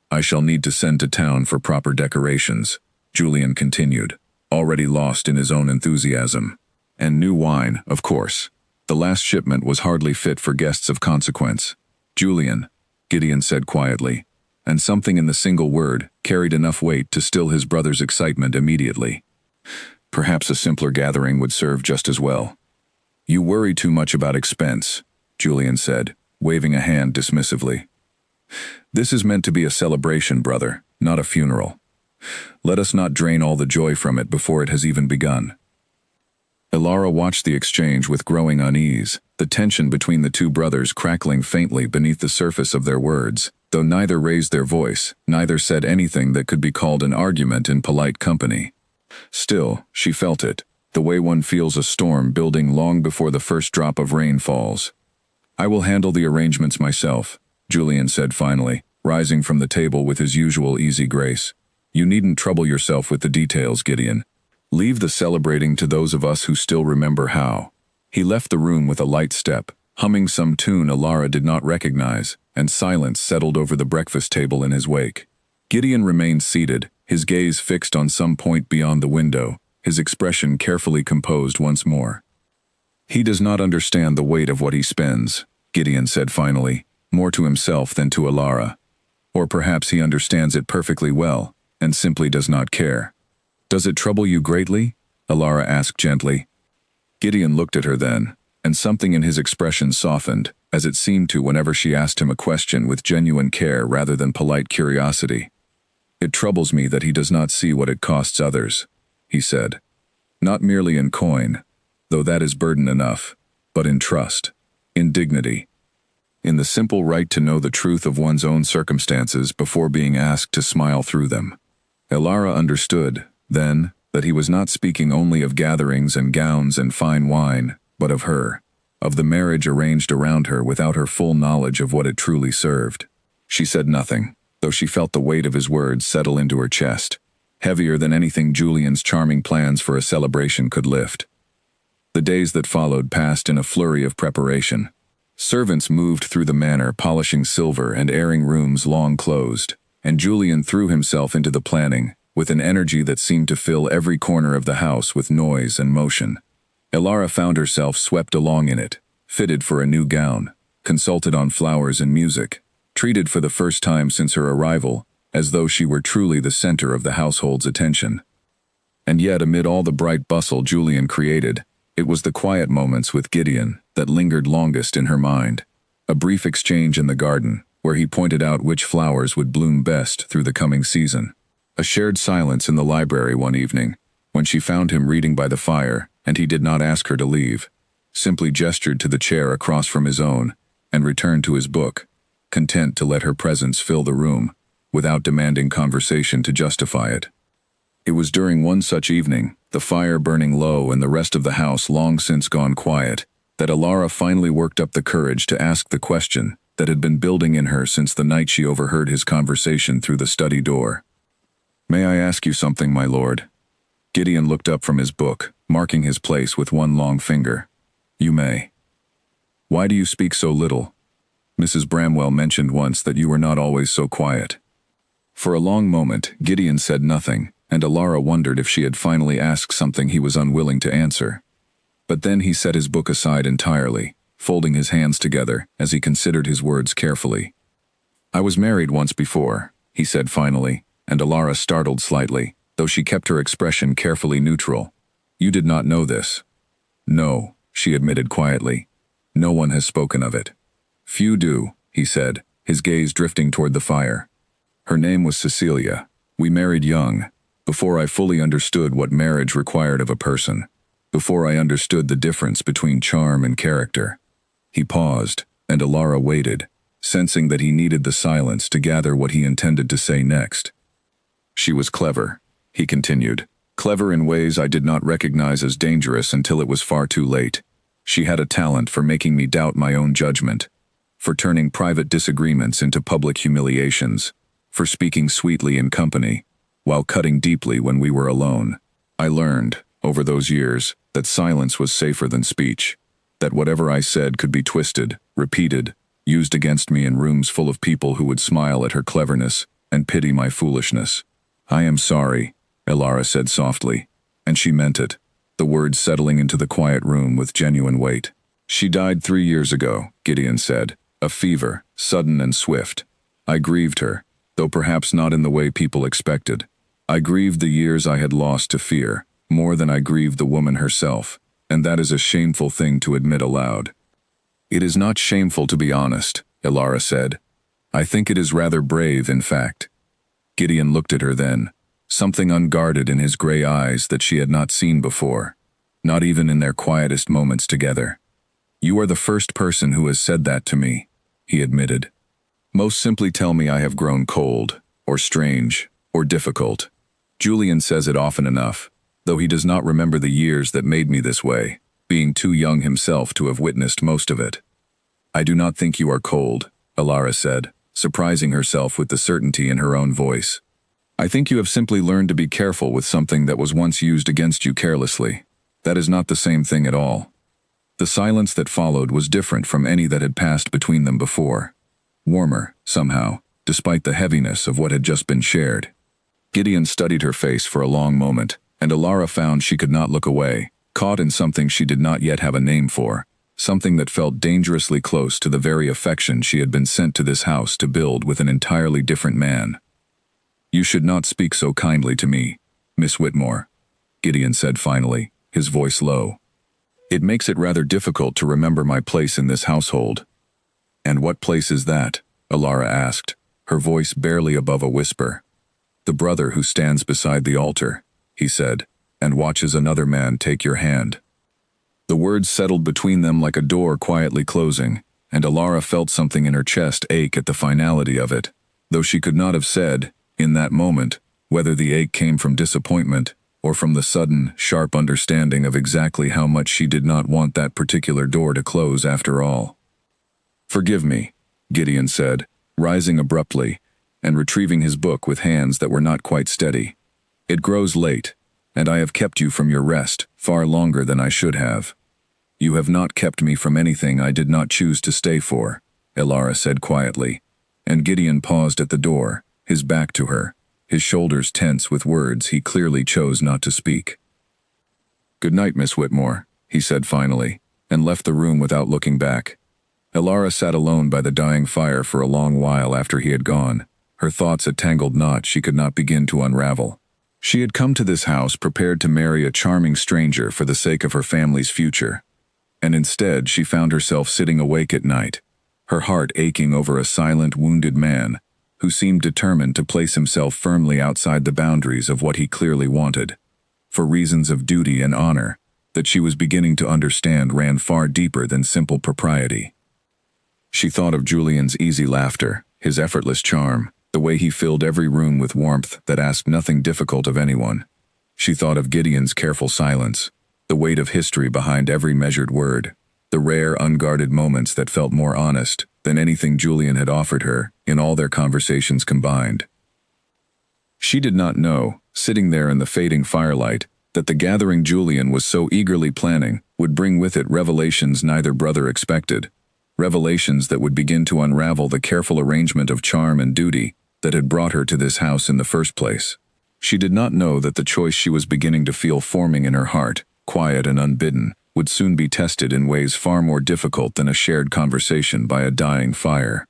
"I shall need to send to town for proper decorations," Julian continued, already lost in his own enthusiasm. "And new wine, of course. The last shipment was hardly fit for guests of consequence." "Julian," Gideon said quietly, and something in the single word carried enough weight to still his brother's excitement immediately. "Perhaps a simpler gathering would serve just as well." "You worry too much about expense," Julian said, waving a hand dismissively. "This is meant to be a celebration, brother, not a funeral. Let us not drain all the joy from it before it has even begun." Ilara watched the exchange with growing unease, the tension between the two brothers crackling faintly beneath the surface of their words, though neither raised their voice, neither said anything that could be called an argument in polite company. Still, she felt it, the way one feels a storm building long before the first drop of rain falls. "I will handle the arrangements myself," Julian said finally, rising from the table with his usual easy grace. "You needn't trouble yourself with the details, Gideon. Leave the celebrating to those of us who still remember how." He left the room with a light step, humming some tune Ilara did not recognize, and silence settled over the breakfast table in his wake. Gideon remained seated, his gaze fixed on some point beyond the window, his expression carefully composed once more. "He does not understand the weight of what he spends," Gideon said finally, more to himself than to Ilara. "Or perhaps he understands it perfectly well, and simply does not care." "Does it trouble you greatly?" Ilara asked gently. Gideon looked at her then, and something in his expression softened, as it seemed to whenever she asked him a question with genuine care rather than polite curiosity. "It troubles me that he does not see what it costs others," he said. "Not merely in coin, though that is burden enough, but in trust, in dignity, in the simple right to know the truth of one's own circumstances before being asked to smile through them." Ilara understood, then, that he was not speaking only of gatherings and gowns and fine wine, but of her, of the marriage arranged around her without her full knowledge of what it truly served. She said nothing, though she felt the weight of his words settle into her chest, heavier than anything Julian's charming plans for a celebration could lift. The days that followed passed in a flurry of preparation. Servants moved through the manor polishing silver and airing rooms long closed, and Julian threw himself into the planning, with an energy that seemed to fill every corner of the house with noise and motion. Ilara found herself swept along in it, fitted for a new gown, consulted on flowers and music, treated for the first time since her arrival, as though she were truly the center of the household's attention. And yet, amid all the bright bustle Julian created, it was the quiet moments with Gideon that lingered longest in her mind. A brief exchange in the garden, where he pointed out which flowers would bloom best through the coming season. A shared silence in the library one evening, when she found him reading by the fire, and he did not ask her to leave, simply gestured to the chair across from his own, and returned to his book, content to let her presence fill the room, without demanding conversation to justify it. It was during one such evening, the fire burning low and the rest of the house long since gone quiet, that Alara finally worked up the courage to ask the question that had been building in her since the night she overheard his conversation through the study door. "May I ask you something, my lord?" Gideon looked up from his book, marking his place with one long finger. "You may." "Why do you speak so little? Mrs. Bramwell mentioned once that you were not always so quiet." For a long moment, Gideon said nothing, and Alara wondered if she had finally asked something he was unwilling to answer. But then he set his book aside entirely, folding his hands together as he considered his words carefully. "I was married once before," he said finally, and Alara startled slightly, though she kept her expression carefully neutral. "You did not know this?" "No," she admitted quietly. "No one has spoken of it." "Few do," he said, his gaze drifting toward the fire. "Her name was Cecilia. We married young, before I fully understood what marriage required of a person, before I understood the difference between charm and character." He paused, and Alara waited, sensing that he needed the silence to gather what he intended to say next. "She was clever," he continued, "clever in ways I did not recognize as dangerous until it was far too late. She had a talent for making me doubt my own judgment, for turning private disagreements into public humiliations, for speaking sweetly in company, while cutting deeply when we were alone. I learned, over those years, that silence was safer than speech, that whatever I said could be twisted, repeated, used against me in rooms full of people who would smile at her cleverness and pity my foolishness. "I am sorry," Alara said softly, and she meant it, the words settling into the quiet room with genuine weight. "She died 3 years ago," Gideon said, "a fever, sudden and swift. I grieved her, though perhaps not in the way people expected. I grieved the years I had lost to fear, more than I grieved the woman herself, and that is a shameful thing to admit aloud." "It is not shameful to be honest," Alara said. "I think it is rather brave, in fact." Gideon looked at her then, something unguarded in his gray eyes that she had not seen before, not even in their quietest moments together. "You are the first person who has said that to me," he admitted. "Most simply tell me I have grown cold, or strange, or difficult. Julian says it often enough, though he does not remember the years that made me this way, being too young himself to have witnessed most of it." "I do not think you are cold," Alara said, surprising herself with the certainty in her own voice. "I think you have simply learned to be careful with something that was once used against you carelessly. That is not the same thing at all." The silence that followed was different from any that had passed between them before. Warmer, somehow, despite the heaviness of what had just been shared. Gideon studied her face for a long moment, and Alara found she could not look away, caught in something she did not yet have a name for, something that felt dangerously close to the very affection she had been sent to this house to build with an entirely different man. "You should not speak so kindly to me, Miss Whitmore," Gideon said finally, his voice low. "It makes it rather difficult to remember my place in this household." "And what place is that?" Alara asked, her voice barely above a whisper. "The brother who stands beside the altar," he said, "and watches another man take your hand." The words settled between them like a door quietly closing, and Alara felt something in her chest ache at the finality of it, though she could not have said, in that moment, whether the ache came from disappointment or from the sudden, sharp understanding of exactly how much she did not want that particular door to close after all. "Forgive me," Gideon said, rising abruptly and retrieving his book with hands that were not quite steady. "It grows late, and I have kept you from your rest far longer than I should have." "You have not kept me from anything I did not choose to stay for," Alara said quietly, and Gideon paused at the door, his back to her, his shoulders tense with words he clearly chose not to speak. "Good night, Miss Whitmore," he said finally, and left the room without looking back. Alara sat alone by the dying fire for a long while after he had gone, her thoughts a tangled knot she could not begin to unravel. She had come to this house prepared to marry a charming stranger for the sake of her family's future, and instead she found herself sitting awake at night, her heart aching over a silent, wounded man who seemed determined to place himself firmly outside the boundaries of what he clearly wanted, for reasons of duty and honor that she was beginning to understand ran far deeper than simple propriety. She thought of Julian's easy laughter, his effortless charm, the way he filled every room with warmth that asked nothing difficult of anyone. She thought of Gideon's careful silence, the weight of history behind every measured word, the rare, unguarded moments that felt more honest than anything Julian had offered her in all their conversations combined. She did not know, sitting there in the fading firelight, that the gathering Julian was so eagerly planning would bring with it revelations neither brother expected, revelations that would begin to unravel the careful arrangement of charm and duty that had brought her to this house in the first place. She did not know that the choice she was beginning to feel forming in her heart, quiet and unbidden, would soon be tested in ways far more difficult than a shared conversation by a dying fire.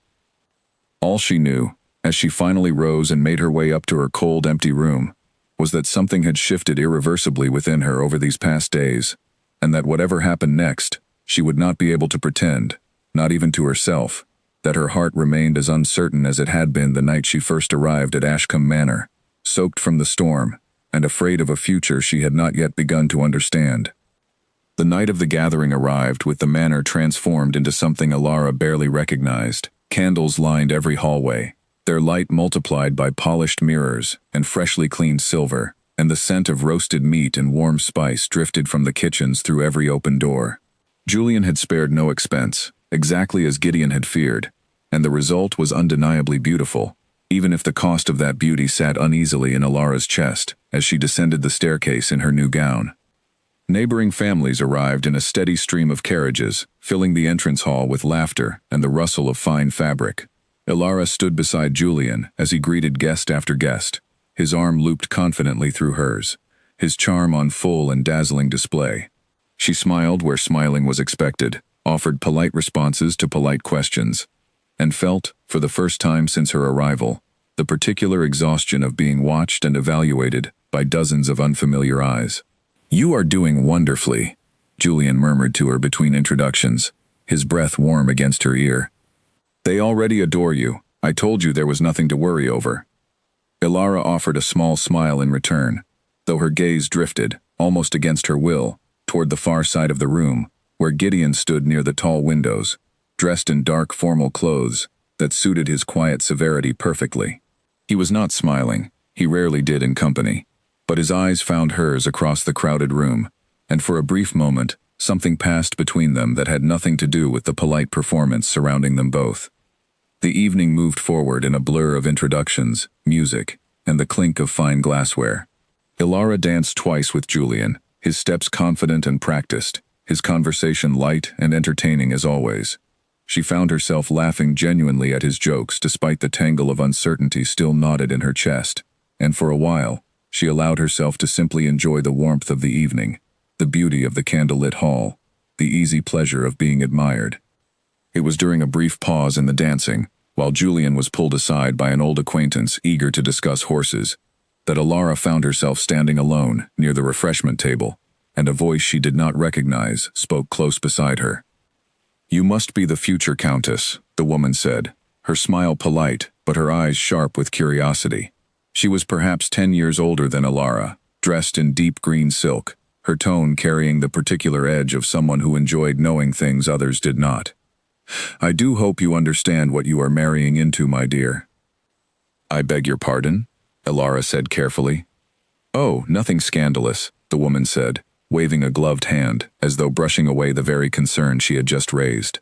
All she knew, as she finally rose and made her way up to her cold, empty room, was that something had shifted irreversibly within her over these past days, and that whatever happened next, she would not be able to pretend, not even to herself, that her heart remained as uncertain as it had been the night she first arrived at Ashcombe Manor, soaked from the storm, and afraid of a future she had not yet begun to understand. The night of the gathering arrived with the manor transformed into something Alara barely recognized. Candles lined every hallway, their light multiplied by polished mirrors and freshly cleaned silver, and the scent of roasted meat and warm spice drifted from the kitchens through every open door. Julian had spared no expense, exactly as Gideon had feared, and the result was undeniably beautiful, even if the cost of that beauty sat uneasily in Alara's chest as she descended the staircase in her new gown. Neighboring families arrived in a steady stream of carriages, filling the entrance hall with laughter and the rustle of fine fabric. Alara stood beside Julian as he greeted guest after guest, his arm looped confidently through hers, his charm on full and dazzling display. She smiled where smiling was expected, offered polite responses to polite questions, and felt, for the first time since her arrival, the particular exhaustion of being watched and evaluated by dozens of unfamiliar eyes. "You are doing wonderfully," Julian murmured to her between introductions, his breath warm against her ear. "They already adore you. I told you there was nothing to worry over." Alara offered a small smile in return, though her gaze drifted, almost against her will, toward the far side of the room, where Gideon stood near the tall windows, dressed in dark formal clothes that suited his quiet severity perfectly. He was not smiling, he rarely did in company, but his eyes found hers across the crowded room, and for a brief moment, something passed between them that had nothing to do with the polite performance surrounding them both. The evening moved forward in a blur of introductions, music, and the clink of fine glassware. Alara danced twice with Julian, his steps confident and practiced, his conversation light and entertaining as always. She found herself laughing genuinely at his jokes despite the tangle of uncertainty still knotted in her chest, and for a while, she allowed herself to simply enjoy the warmth of the evening, the beauty of the candlelit hall, the easy pleasure of being admired. It was during a brief pause in the dancing, while Julian was pulled aside by an old acquaintance eager to discuss horses, that Alara found herself standing alone near the refreshment table, and a voice she did not recognize spoke close beside her. "You must be the future countess," the woman said, her smile polite but her eyes sharp with curiosity. She was perhaps 10 years older than Alara, dressed in deep green silk, her tone carrying the particular edge of someone who enjoyed knowing things others did not. "I do hope you understand what you are marrying into, my dear." "I beg your pardon?" Alara said carefully. "Oh, nothing scandalous," the woman said, waving a gloved hand, as though brushing away the very concern she had just raised.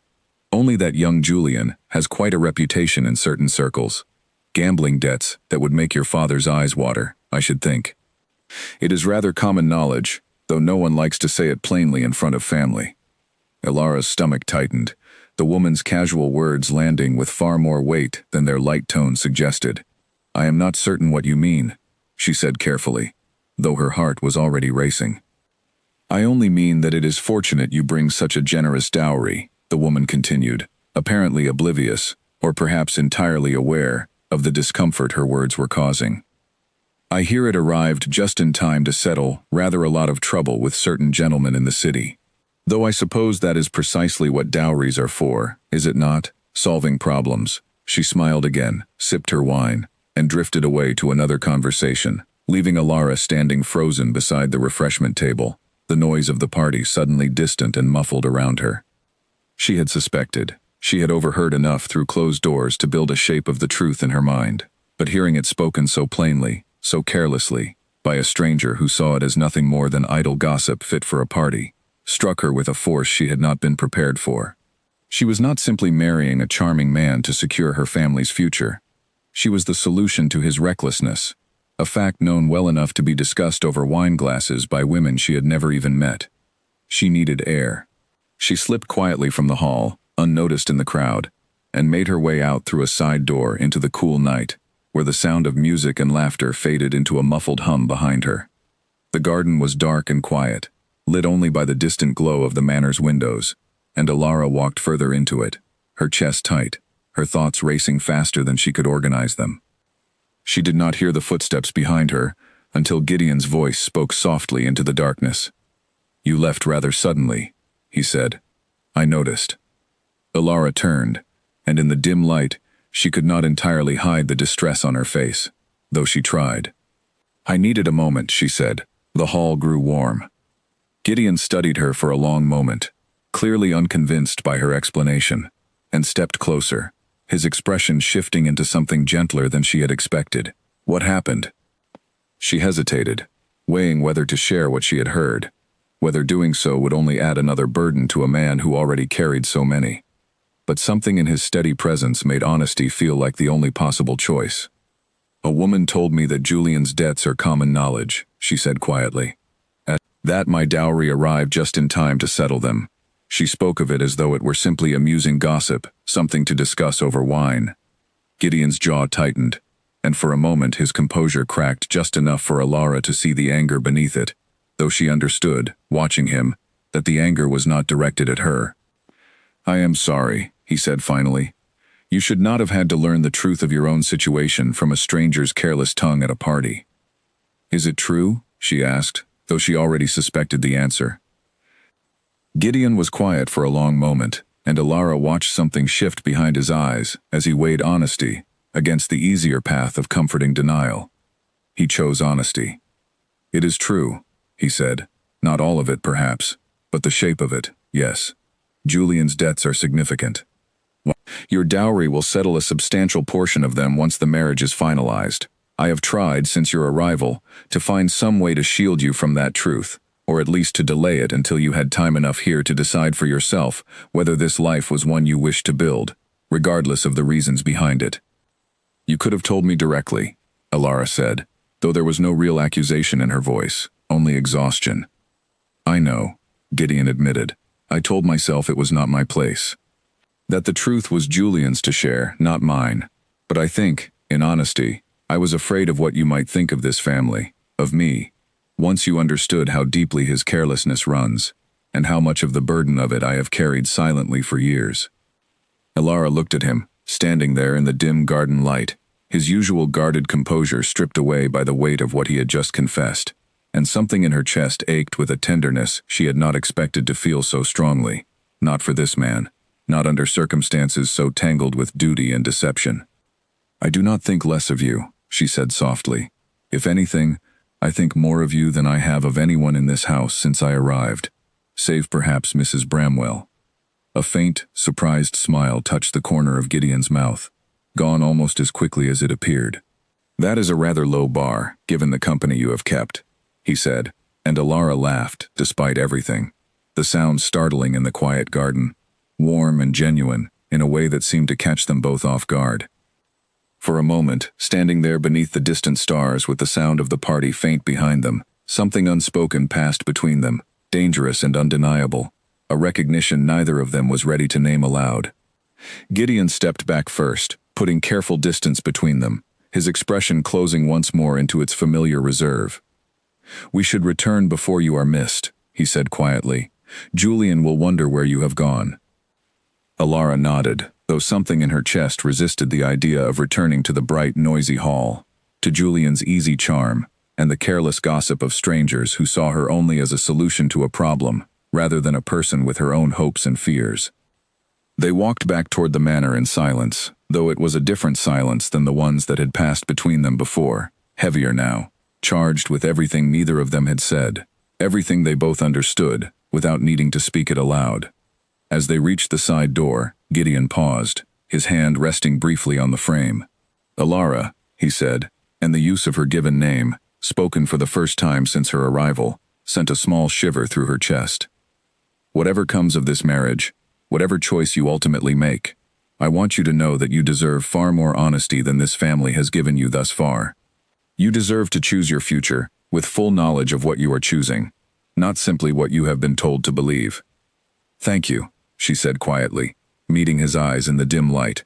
"Only that young Julian has quite a reputation in certain circles. Gambling debts that would make your father's eyes water, I should think. It is rather common knowledge, though no one likes to say it plainly in front of family." Alara's stomach tightened, the woman's casual words landing with far more weight than their light tone suggested. "I am not certain what you mean," she said carefully, though her heart was already racing. "I only mean that it is fortunate you bring such a generous dowry," the woman continued, apparently oblivious, or perhaps entirely aware, of the discomfort her words were causing. "I hear it arrived just in time to settle rather a lot of trouble with certain gentlemen in the city. Though I suppose that is precisely what dowries are for, is it not? Solving problems." She smiled again, sipped her wine, and drifted away to another conversation, leaving Alara standing frozen beside the refreshment table, the noise of the party suddenly distant and muffled around her. She had suspected. She had overheard enough through closed doors to build a shape of the truth in her mind. but hearing it spoken so plainly, so carelessly, by a stranger who saw it as nothing more than idle gossip fit for a party, struck her with a force she had not been prepared for. She was not simply marrying a charming man to secure her family's future. She was the solution to his recklessness, a fact known well enough to be discussed over wine glasses by women she had never even met. She needed air. She slipped quietly from the hall, unnoticed in the crowd, and made her way out through a side door into the cool night, where the sound of music and laughter faded into a muffled hum behind her. The garden was dark and quiet, lit only by the distant glow of the manor's windows, and Alara walked further into it, her chest tight, her thoughts racing faster than she could organize them. She did not hear the footsteps behind her until Gideon's voice spoke softly into the darkness. "You left rather suddenly," he said. "I noticed." Alara turned, and in the dim light, she could not entirely hide the distress on her face, though she tried. "I needed a moment," she said. The hall grew warm. Gideon studied her for a long moment, clearly unconvinced by her explanation, and stepped closer, his expression shifting into something gentler than she had expected. "What happened?" She hesitated, weighing whether to share what she had heard, whether doing so would only add another burden to a man who already carried so many. But something in his steady presence made honesty feel like the only possible choice. "A woman told me that Julian's debts are common knowledge," she said quietly. "At that my dowry arrived just in time to settle them." She spoke of it as though it were simply amusing gossip, something to discuss over wine. Gideon's jaw tightened, and for a moment his composure cracked just enough for Alara to see the anger beneath it, though she understood, watching him, that the anger was not directed at her. "I am sorry," he said finally. "You should not have had to learn the truth of your own situation from a stranger's careless tongue at a party." "Is it true?" she asked, though she already suspected the answer. Gideon was quiet for a long moment, and Alara watched something shift behind his eyes as he weighed honesty against the easier path of comforting denial. He chose honesty. "It is true," he said. "Not all of it, perhaps, but the shape of it, yes. Julian's debts are significant. Your dowry will settle a substantial portion of them once the marriage is finalized. I have tried, since your arrival, to find some way to shield you from that truth, or at least to delay it until you had time enough here to decide for yourself whether this life was one you wished to build, regardless of the reasons behind it." "You could have told me directly," Alara said, though there was no real accusation in her voice, only exhaustion. "I know," Gideon admitted. "I told myself it was not my place. That the truth was Julian's to share, not mine. But I think, in honesty, I was afraid of what you might think of this family, of me, once you understood how deeply his carelessness runs, and how much of the burden of it I have carried silently for years." Alara looked at him, standing there in the dim garden light, his usual guarded composure stripped away by the weight of what he had just confessed, and something in her chest ached with a tenderness she had not expected to feel so strongly, not for this man, not under circumstances so tangled with duty and deception. "I do not think less of you," she said softly. "If anything, I think more of you than I have of anyone in this house since I arrived, save perhaps Mrs. Bramwell." A faint, surprised smile touched the corner of Gideon's mouth, gone almost as quickly as it appeared. "That is a rather low bar, given the company you have kept," he said, and Alara laughed, despite everything, the sound startling in the quiet garden, warm and genuine, in a way that seemed to catch them both off guard. For a moment, standing there beneath the distant stars with the sound of the party faint behind them, something unspoken passed between them, dangerous and undeniable, a recognition neither of them was ready to name aloud. Gideon stepped back first, putting careful distance between them, his expression closing once more into its familiar reserve. "We should return before you are missed," he said quietly. "Julian will wonder where you have gone." Alara nodded, though something in her chest resisted the idea of returning to the bright, noisy hall, to Julian's easy charm, and the careless gossip of strangers who saw her only as a solution to a problem, rather than a person with her own hopes and fears. They walked back toward the manor in silence, though it was a different silence than the ones that had passed between them before, heavier now, charged with everything neither of them had said, everything they both understood, without needing to speak it aloud. As they reached the side door, Gideon paused, his hand resting briefly on the frame. "Alara," he said, and the use of her given name, spoken for the first time since her arrival, sent a small shiver through her chest. Whatever comes of this marriage, whatever choice you ultimately make, I want you to know that you deserve far more honesty than this family has given you thus far. You deserve to choose your future, with full knowledge of what you are choosing, not simply what you have been told to believe. Thank you, she said quietly, meeting his eyes in the dim light,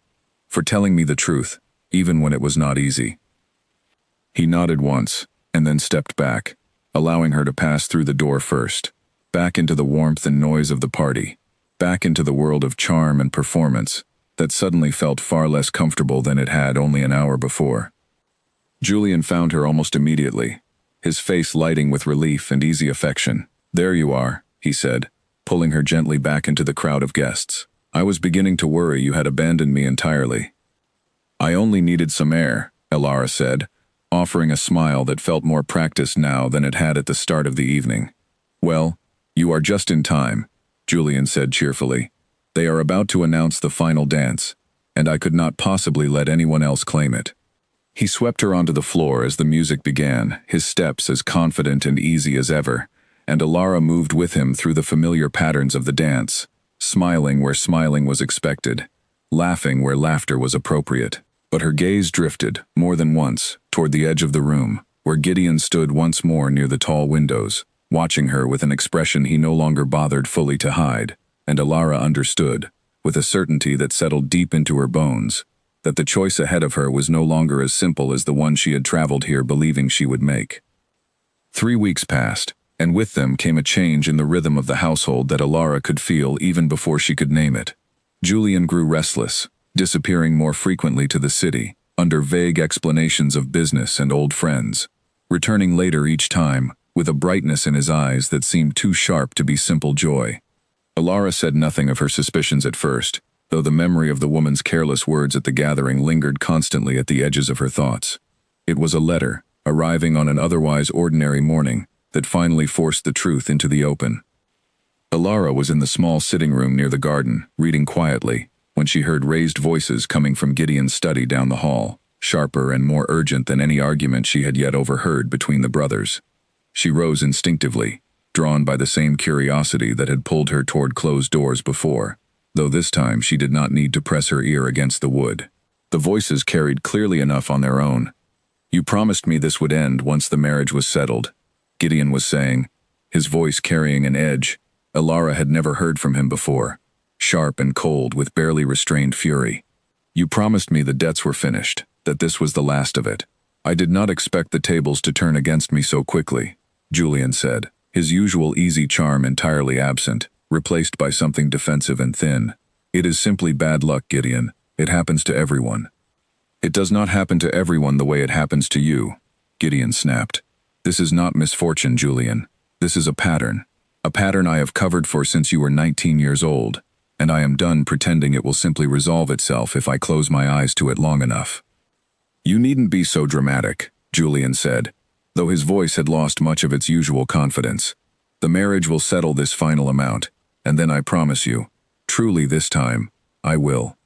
for telling me the truth, even when it was not easy. He nodded once, and then stepped back, allowing her to pass through the door first, back into the warmth and noise of the party, back into the world of charm and performance that suddenly felt far less comfortable than it had only an hour before. Julian found her almost immediately, his face lighting with relief and easy affection. "There you are," he said, pulling her gently back into the crowd of guests. "I was beginning to worry you had abandoned me entirely." "I only needed some air," Elara said, offering a smile that felt more practiced now than it had at the start of the evening. "Well, you are just in time," Julian said cheerfully. "They are about to announce the final dance, and I could not possibly let anyone else claim it." He swept her onto the floor as the music began, his steps as confident and easy as ever, and Elara moved with him through the familiar patterns of the dance, smiling where smiling was expected, laughing where laughter was appropriate. But her gaze drifted, more than once, toward the edge of the room, where Gideon stood once more near the tall windows, watching her with an expression he no longer bothered fully to hide, and Elara understood, with a certainty that settled deep into her bones, that the choice ahead of her was no longer as simple as the one she had traveled here believing she would make. 3 weeks passed, and with them came a change in the rhythm of the household that Elara could feel even before she could name it. Julian grew restless, disappearing more frequently to the city, under vague explanations of business and old friends, returning later each time, with a brightness in his eyes that seemed too sharp to be simple joy. Elara said nothing of her suspicions at first, though the memory of the woman's careless words at the gathering lingered constantly at the edges of her thoughts. It was a letter, arriving on an otherwise ordinary morning, that finally forced the truth into the open. Elara was in the small sitting room near the garden, reading quietly, when she heard raised voices coming from Gideon's study down the hall, sharper and more urgent than any argument she had yet overheard between the brothers. She rose instinctively, drawn by the same curiosity that had pulled her toward closed doors before, though this time she did not need to press her ear against the wood. The voices carried clearly enough on their own. "You promised me this would end once the marriage was settled," Gideon was saying, his voice carrying an edge Elara had never heard from him before, sharp and cold with barely restrained fury. "You promised me the debts were finished, that this was the last of it. I did not expect the tables to turn against me so quickly," Julian said, his usual easy charm entirely absent, replaced by something defensive and thin. "It is simply bad luck, Gideon. It happens to everyone." "It does not happen to everyone the way it happens to you," Gideon snapped. "This is not misfortune, Julian. This is a pattern. A pattern I have covered for since you were 19 years old, and I am done pretending it will simply resolve itself if I close my eyes to it long enough." "You needn't be so dramatic," Julian said, though his voice had lost much of its usual confidence. "The marriage will settle this final amount, and then I promise you, truly this time, I will."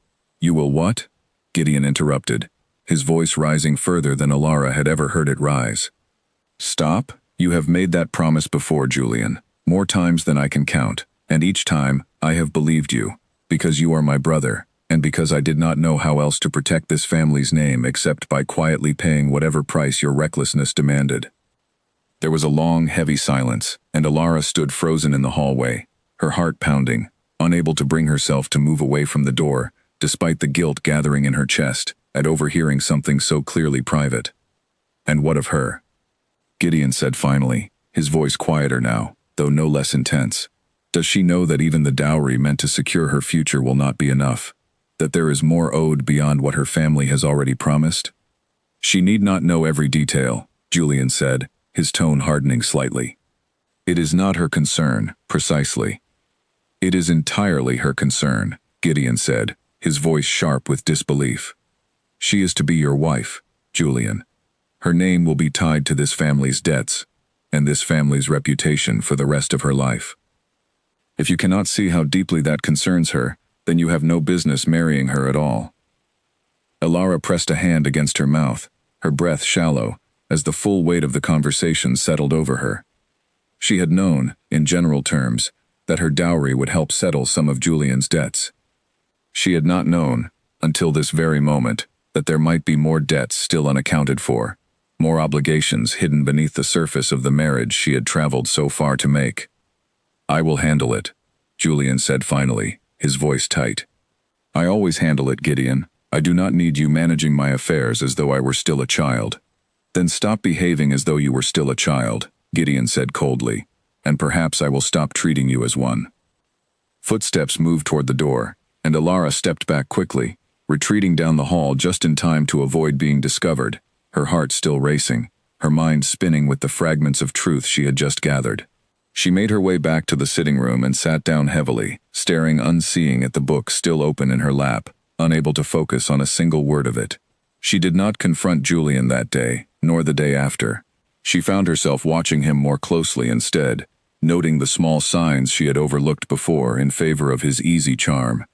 "You will what?" Gideon interrupted, his voice rising further than Elara had ever heard it rise. "Stop? You have made that promise before, Julian, more times than I can count, and each time, I have believed you, because you are my brother, and because I did not know how else to protect this family's name except by quietly paying whatever price your recklessness demanded." There was a long, heavy silence, and Elara stood frozen in the hallway, her heart pounding, unable to bring herself to move away from the door, despite the guilt gathering in her chest at overhearing something so clearly private. "And what of her?" Gideon said finally, his voice quieter now, though no less intense. "Does she know that even the dowry meant to secure her future will not be enough? That there is more owed beyond what her family has already promised?" "She need not know every detail," Julian said, his tone hardening slightly. "It is not her concern, precisely." "It is entirely her concern," Gideon said, his voice sharp with disbelief. "She is to be your wife, Julian. Her name will be tied to this family's debts, and this family's reputation for the rest of her life. If you cannot see how deeply that concerns her, then you have no business marrying her at all." Elara pressed a hand against her mouth, her breath shallow, as the full weight of the conversation settled over her. She had known, in general terms, that her dowry would help settle some of Julian's debts. She had not known, until this very moment, that there might be more debts still unaccounted for, more obligations hidden beneath the surface of the marriage she had traveled so far to make. "I will handle it," Julian said finally, his voice tight. "I always handle it, Gideon. I do not need you managing my affairs as though I were still a child." "Then stop behaving as though you were still a child," Gideon said coldly, "and perhaps I will stop treating you as one." Footsteps moved toward the door, and Alara stepped back quickly, retreating down the hall just in time to avoid being discovered, her heart still racing, her mind spinning with the fragments of truth she had just gathered. She made her way back to the sitting room and sat down heavily, staring unseeing at the book still open in her lap, unable to focus on a single word of it. She did not confront Julian that day, nor the day after. She found herself watching him more closely instead, noting the small signs she had overlooked before in favor of his easy charm,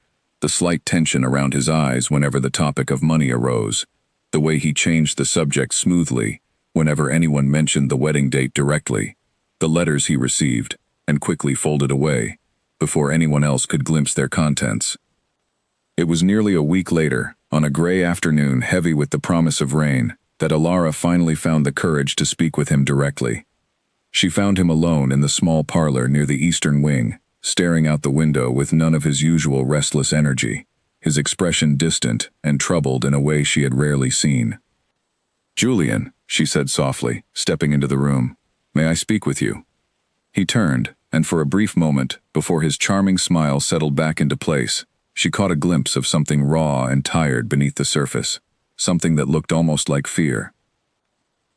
the slight tension around his eyes whenever the topic of money arose, the way he changed the subject smoothly whenever anyone mentioned the wedding date directly, the letters he received and quickly folded away before anyone else could glimpse their contents. It was nearly a week later, on a gray afternoon heavy with the promise of rain, that Alara finally found the courage to speak with him directly. She found him alone in the small parlor near the eastern wing, staring out the window with none of his usual restless energy, his expression distant and troubled in a way she had rarely seen. "Julian," she said softly, stepping into the room, "may I speak with you?" He turned, and for a brief moment, before his charming smile settled back into place, she caught a glimpse of something raw and tired beneath the surface, something that looked almost like fear.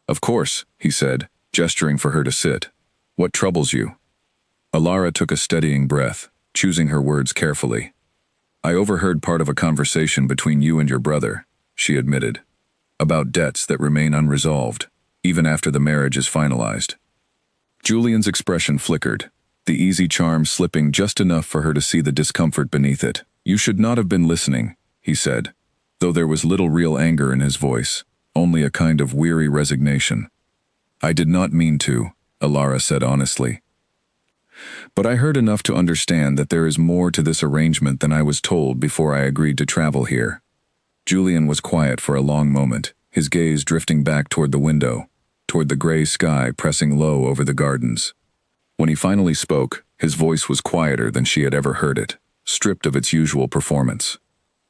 "Of course," he said, gesturing for her to sit. "What troubles you?" Alara took a steadying breath, choosing her words carefully. "I overheard part of a conversation between you and your brother," she admitted, "about debts that remain unresolved, even after the marriage is finalized." Julian's expression flickered, the easy charm slipping just enough for her to see the discomfort beneath it. "You should not have been listening," he said, though there was little real anger in his voice, only a kind of weary resignation. "I did not mean to," Alara said honestly. "But I heard enough to understand that there is more to this arrangement than I was told before I agreed to travel here." Julian was quiet for a long moment, his gaze drifting back toward the window, toward the gray sky pressing low over the gardens. When he finally spoke, his voice was quieter than she had ever heard it, stripped of its usual performance.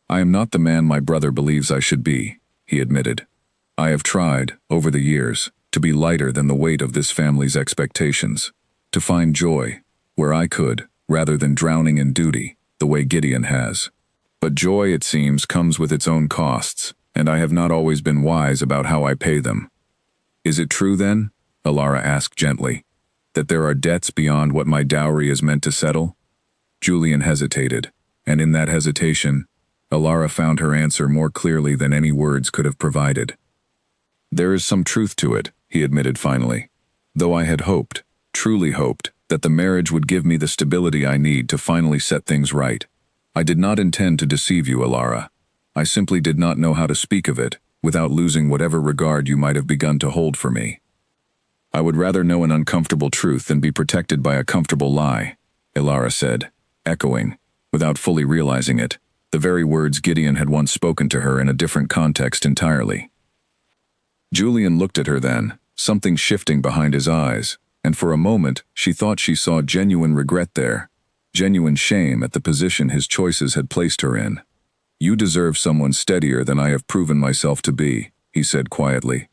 "I am not the man my brother believes I should be," he admitted. "I have tried, over the years, to be lighter than the weight of this family's expectations, to find joy where I could, rather than drowning in duty, the way Gideon has. But joy, it seems, comes with its own costs, and I have not always been wise about how I pay them." "Is it true, then," Alara asked gently, "that there are debts beyond what my dowry is meant to settle?" Julian hesitated, and in that hesitation, Alara found her answer more clearly than any words could have provided. "There is some truth to it," he admitted finally, "though I had hoped, truly hoped, that the marriage would give me the stability I need to finally set things right. I did not intend to deceive you, Alara. I simply did not know how to speak of it without losing whatever regard you might have begun to hold for me. I would rather know an uncomfortable truth than be protected by a comfortable lie," Alara said, echoing, without fully realizing it, the very words Gideon had once spoken to her in a different context entirely. Julian looked at her then, something shifting behind his eyes, and for a moment she thought she saw genuine regret there, genuine shame at the position his choices had placed her in. "You deserve someone steadier than I have proven myself to be," he said quietly.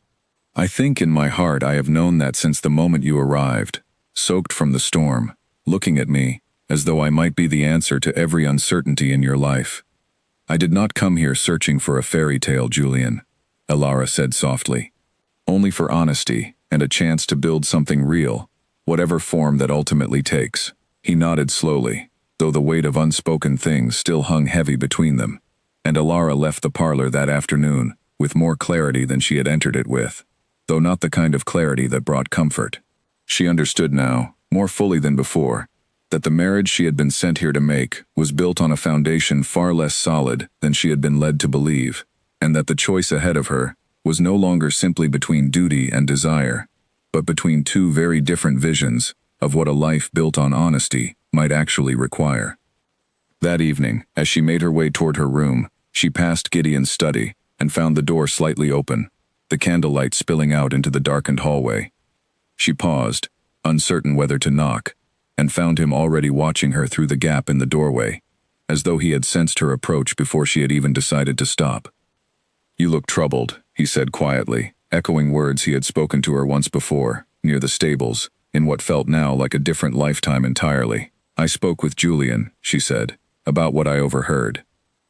"I think in my heart I have known that since the moment you arrived, soaked from the storm, looking at me, as though I might be the answer to every uncertainty in your life. I did not come here searching for a fairy tale, Julian," Alara said softly. "Only for honesty and a chance to build something real, whatever form that ultimately takes." He nodded slowly, though the weight of unspoken things still hung heavy between them, and Alara left the parlor that afternoon with more clarity than she had entered it with, though not the kind of clarity that brought comfort. She understood now, more fully than before, that the marriage she had been sent here to make was built on a foundation far less solid than she had been led to believe, and that the choice ahead of her, was no longer simply between duty and desire, but between two very different visions of what a life built on honesty might actually require. That evening, as she made her way toward her room, she passed Gideon's study and found the door slightly open, the candlelight spilling out into the darkened hallway. She paused, uncertain whether to knock, and found him already watching her through the gap in the doorway, as though he had sensed her approach before she had even decided to stop. "You look troubled," he said quietly, echoing words he had spoken to her once before, near the stables, in what felt now like a different lifetime entirely. "I spoke with Julian," she said, "about what I overheard."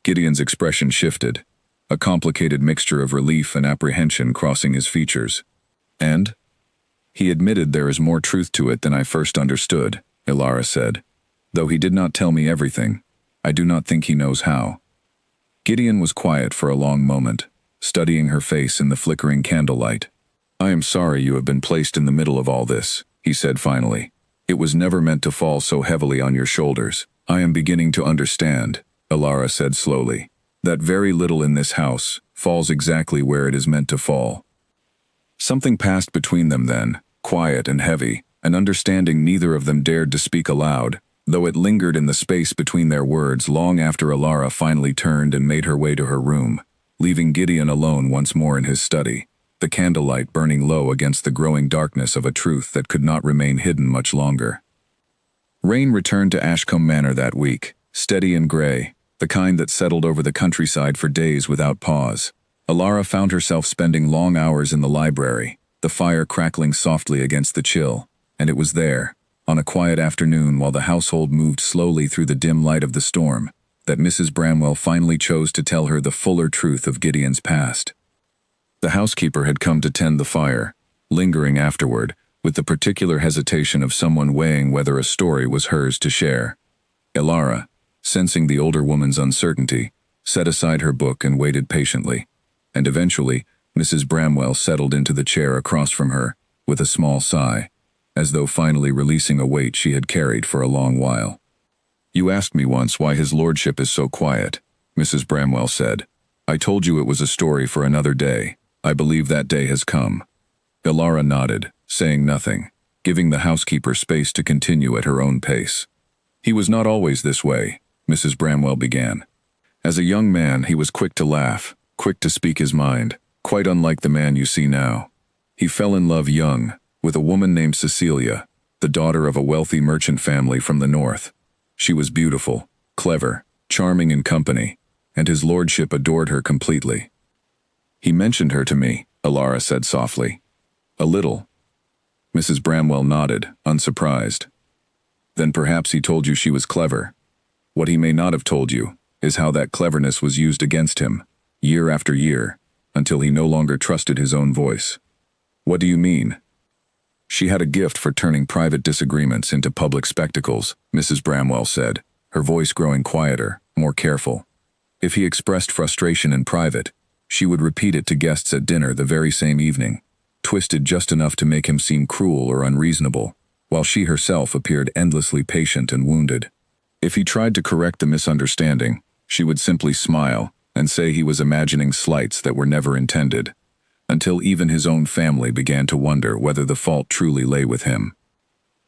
Gideon's expression shifted, a complicated mixture of relief and apprehension crossing his features. "And?" "He admitted there is more truth to it than I first understood," Ilara said. "Though he did not tell me everything, I do not think he knows how." Gideon was quiet for a long moment, studying her face in the flickering candlelight. "I am sorry you have been placed in the middle of all this," he said finally. "It was never meant to fall so heavily on your shoulders." "I am beginning to understand," Ilara said slowly, "that very little in this house falls exactly where it is meant to fall." Something passed between them then, quiet and heavy, an understanding neither of them dared to speak aloud, though it lingered in the space between their words long after Ilara finally turned and made her way to her room, leaving Gideon alone once more in his study, the candlelight burning low against the growing darkness of a truth that could not remain hidden much longer. Rain returned to Ashcombe Manor that week, steady and gray, the kind that settled over the countryside for days without pause. Ilara found herself spending long hours in the library, the fire crackling softly against the chill, and it was there, on a quiet afternoon while the household moved slowly through the dim light of the storm, that Mrs. Bramwell finally chose to tell her the fuller truth of Gideon's past. The housekeeper had come to tend the fire, lingering afterward, with the particular hesitation of someone weighing whether a story was hers to share. Ilara, sensing the older woman's uncertainty, set aside her book and waited patiently, and eventually Mrs. Bramwell settled into the chair across from her, with a small sigh, as though finally releasing a weight she had carried for a long while. "You asked me once why his lordship is so quiet," Mrs. Bramwell said. "I told you it was a story for another day. I believe that day has come." Ilara nodded, saying nothing, giving the housekeeper space to continue at her own pace. "He was not always this way," Mrs. Bramwell began. "As a young man, he was quick to laugh, quick to speak his mind, quite unlike the man you see now. He fell in love young, with a woman named Cecilia, the daughter of a wealthy merchant family from the north. She was beautiful, clever, charming in company, and his lordship adored her completely. He mentioned her to me," Ilara said softly. "A little." Mrs. Bramwell nodded, unsurprised. "Then perhaps he told you she was clever. What he may not have told you is how that cleverness was used against him, year after year, until he no longer trusted his own voice." "What do you mean?" "She had a gift for turning private disagreements into public spectacles," Mrs. Bramwell said, her voice growing quieter, more careful. "If he expressed frustration in private, she would repeat it to guests at dinner the very same evening, twisted just enough to make him seem cruel or unreasonable, while she herself appeared endlessly patient and wounded. If he tried to correct the misunderstanding, she would simply smile and say he was imagining slights that were never intended, until even his own family began to wonder whether the fault truly lay with him."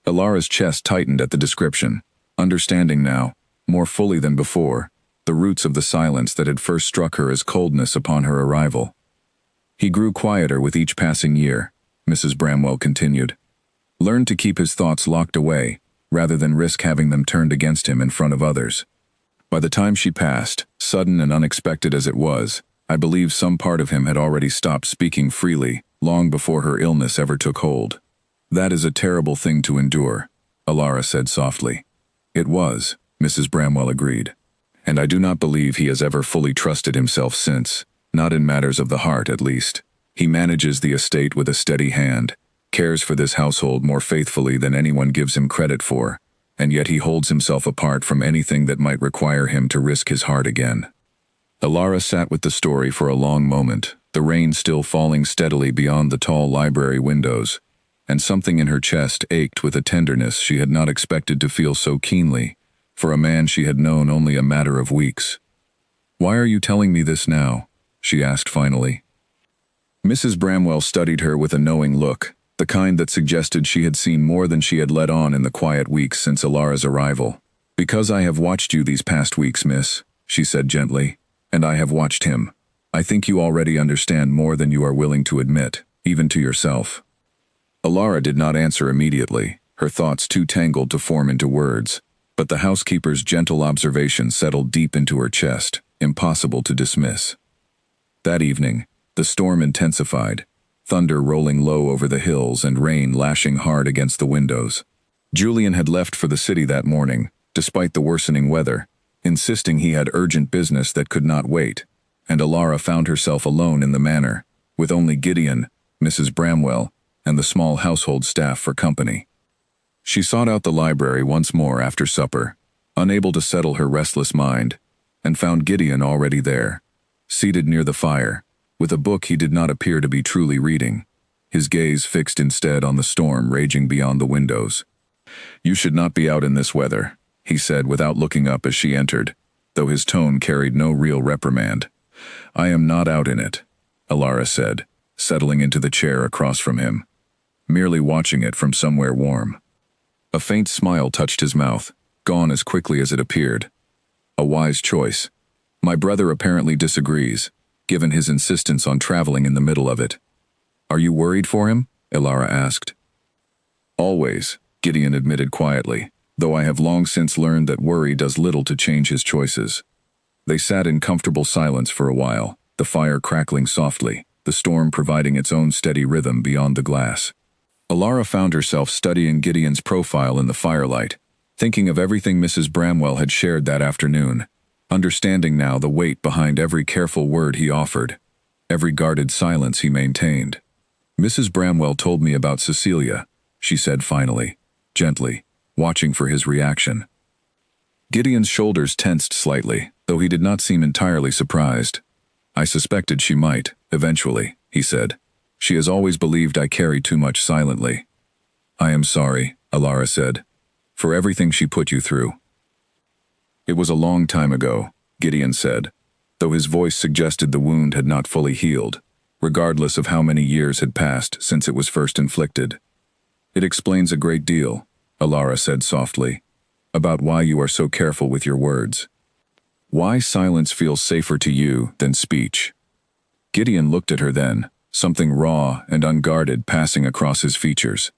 Ilara's chest tightened at the description, understanding now, more fully than before, the roots of the silence that had first struck her as coldness upon her arrival. "He grew quieter with each passing year," Mrs. Bramwell continued. "Learned to keep his thoughts locked away, rather than risk having them turned against him in front of others. By the time she passed, sudden and unexpected as it was, I believe some part of him had already stopped speaking freely, long before her illness ever took hold." "That is a terrible thing to endure," Ilara said softly. "It was," Mrs. Bramwell agreed. "And I do not believe he has ever fully trusted himself since, not in matters of the heart at least. He manages the estate with a steady hand, cares for this household more faithfully than anyone gives him credit for, and yet he holds himself apart from anything that might require him to risk his heart again." Ilara sat with the story for a long moment, the rain still falling steadily beyond the tall library windows, and something in her chest ached with a tenderness she had not expected to feel so keenly, for a man she had known only a matter of weeks. "Why are you telling me this now?" she asked finally. Mrs. Bramwell studied her with a knowing look, the kind that suggested she had seen more than she had let on in the quiet weeks since Alara's arrival. "Because I have watched you these past weeks, miss," she said gently, "and I have watched him. I think you already understand more than you are willing to admit, even to yourself." Alara did not answer immediately, her thoughts too tangled to form into words, but the housekeeper's gentle observation settled deep into her chest, impossible to dismiss. That evening, the storm intensified, thunder rolling low over the hills and rain lashing hard against the windows. Julian had left for the city that morning, despite the worsening weather, insisting he had urgent business that could not wait, and Alara found herself alone in the manor, with only Gideon, Mrs. Bramwell, and the small household staff for company. She sought out the library once more after supper, unable to settle her restless mind, and found Gideon already there, seated near the fire, with a book he did not appear to be truly reading, his gaze fixed instead on the storm raging beyond the windows. "You should not be out in this weather," he said without looking up as she entered, though his tone carried no real reprimand. "I am not out in it," Alara said, settling into the chair across from him, merely watching it from somewhere warm. A faint smile touched his mouth, gone as quickly as it appeared. "A wise choice. My brother apparently disagrees, given his insistence on traveling in the middle of it." "Are you worried for him?" Alara asked. "Always," Gideon admitted quietly, though I have long since learned that worry does little to change his choices. They sat in comfortable silence for a while, the fire crackling softly, the storm providing its own steady rhythm beyond the glass. Alara found herself studying Gideon's profile in the firelight, thinking of everything Mrs. Bramwell had shared that afternoon, understanding now the weight behind every careful word he offered, every guarded silence he maintained. "Mrs. Bramwell told me about Cecilia," she said finally, gently, watching for his reaction. Gideon's shoulders tensed slightly, though he did not seem entirely surprised. "I suspected she might, eventually," he said. "She has always believed I carry too much silently." "I am sorry," Alara said, "for everything she put you through." "It was a long time ago," Gideon said, though his voice suggested the wound had not fully healed, regardless of how many years had passed since it was first inflicted. "It explains a great deal," Alara said softly, "about why you are so careful with your words. Why silence feels safer to you than speech." Gideon looked at her then, something raw and unguarded passing across his features.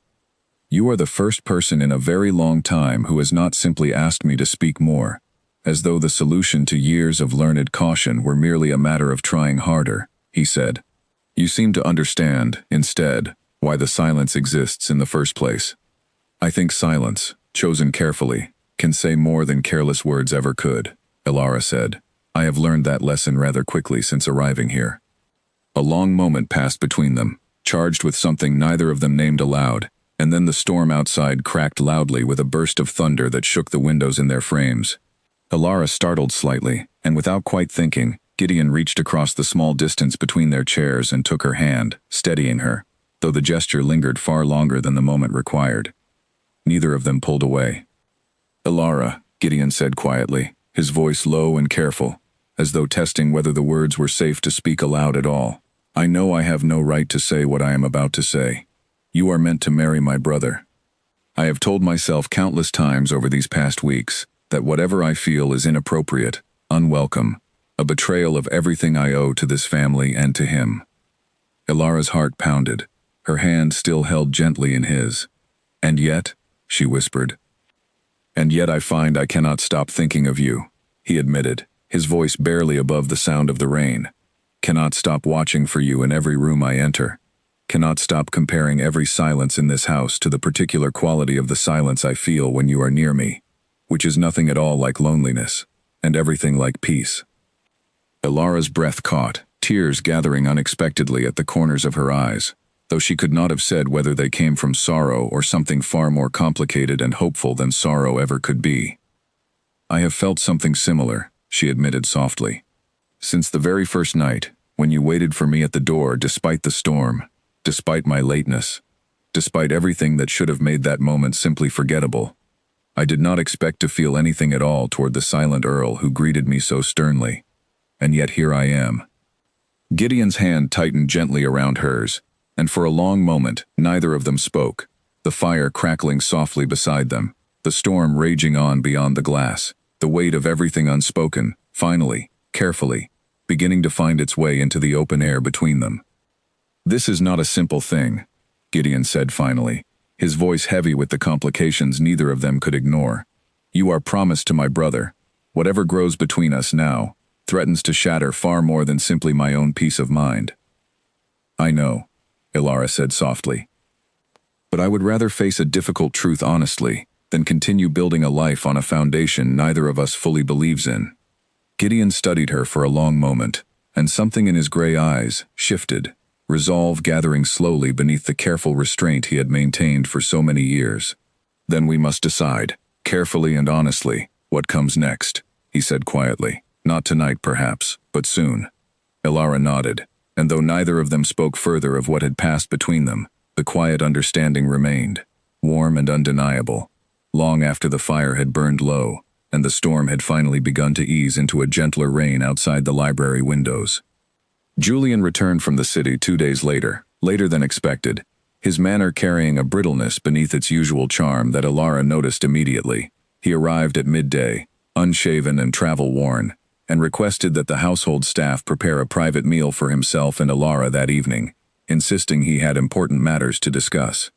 "You are the first person in a very long time who has not simply asked me to speak more, as though the solution to years of learned caution were merely a matter of trying harder," he said. "You seem to understand, instead, why the silence exists in the first place. I think silence, chosen carefully, can say more than careless words ever could," Alara said. "I have learned that lesson rather quickly since arriving here." A long moment passed between them, charged with something neither of them named aloud, and then the storm outside cracked loudly with a burst of thunder that shook the windows in their frames. Alara startled slightly, and without quite thinking, Gideon reached across the small distance between their chairs and took her hand, steadying her, though the gesture lingered far longer than the moment required. Neither of them pulled away. "Alara," Gideon said quietly, his voice low and careful, as though testing whether the words were safe to speak aloud at all. "I know I have no right to say what I am about to say. You are meant to marry my brother. I have told myself countless times over these past weeks that whatever I feel is inappropriate, unwelcome, a betrayal of everything I owe to this family and to him." Ilara's heart pounded, her hand still held gently in his. "And yet," she whispered. "And yet I find I cannot stop thinking of you," he admitted, his voice barely above the sound of the rain. "Cannot stop watching for you in every room I enter. Cannot stop comparing every silence in this house to the particular quality of the silence I feel when you are near me, which is nothing at all like loneliness, and everything like peace." Ilara's breath caught, tears gathering unexpectedly at the corners of her eyes, though she could not have said whether they came from sorrow or something far more complicated and hopeful than sorrow ever could be. "I have felt something similar," she admitted softly. "Since the very first night, when you waited for me at the door despite the storm, despite my lateness, despite everything that should have made that moment simply forgettable. I did not expect to feel anything at all toward the silent Earl who greeted me so sternly. And yet here I am." Gideon's hand tightened gently around hers, and for a long moment, neither of them spoke, the fire crackling softly beside them, the storm raging on beyond the glass, the weight of everything unspoken, finally, carefully, beginning to find its way into the open air between them. "This is not a simple thing," Gideon said finally, his voice heavy with the complications neither of them could ignore. "You are promised to my brother. Whatever grows between us now threatens to shatter far more than simply my own peace of mind." "I know," Ilara said softly. "But I would rather face a difficult truth honestly than continue building a life on a foundation neither of us fully believes in." Gideon studied her for a long moment, and something in his gray eyes shifted, resolve gathering slowly beneath the careful restraint he had maintained for so many years. "Then we must decide, carefully and honestly, what comes next," he said quietly. "Not tonight, perhaps, but soon." Ilara nodded, and though neither of them spoke further of what had passed between them, the quiet understanding remained, warm and undeniable, long after the fire had burned low, and the storm had finally begun to ease into a gentler rain outside the library windows. Julian returned from the city 2 days later than expected, his manner carrying a brittleness beneath its usual charm that Ilara noticed immediately. He arrived at midday, unshaven and travel-worn, and requested that the household staff prepare a private meal for himself and Ilara that evening, insisting he had important matters to discuss.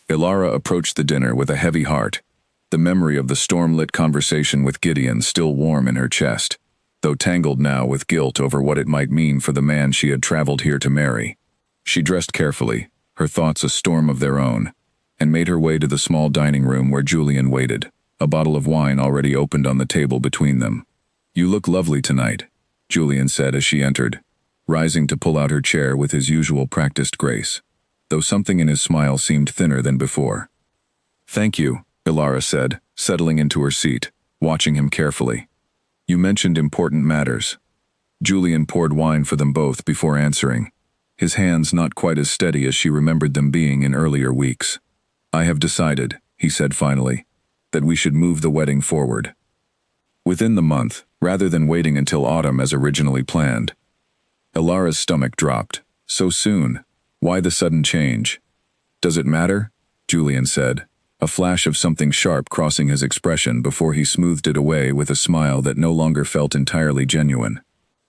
Ilara approached the dinner with a heavy heart, the memory of the storm-lit conversation with Gideon still warm in her chest, though tangled now with guilt over what it might mean for the man she had traveled here to marry. She dressed carefully, her thoughts a storm of their own, and made her way to the small dining room where Julian waited, a bottle of wine already opened on the table between them. "You look lovely tonight," Julian said as she entered, rising to pull out her chair with his usual practiced grace, though something in his smile seemed thinner than before. "Thank you," Ilara said, settling into her seat, watching him carefully. "You mentioned important matters." Julian poured wine for them both before answering, his hands not quite as steady as she remembered them being in earlier weeks. "I have decided," he said finally, "that we should move the wedding forward. Within the month, rather than waiting until autumn as originally planned." Ilara's stomach dropped. "So soon? Why the sudden change?" "Does it matter?" Julian said, a flash of something sharp crossing his expression before he smoothed it away with a smile that no longer felt entirely genuine.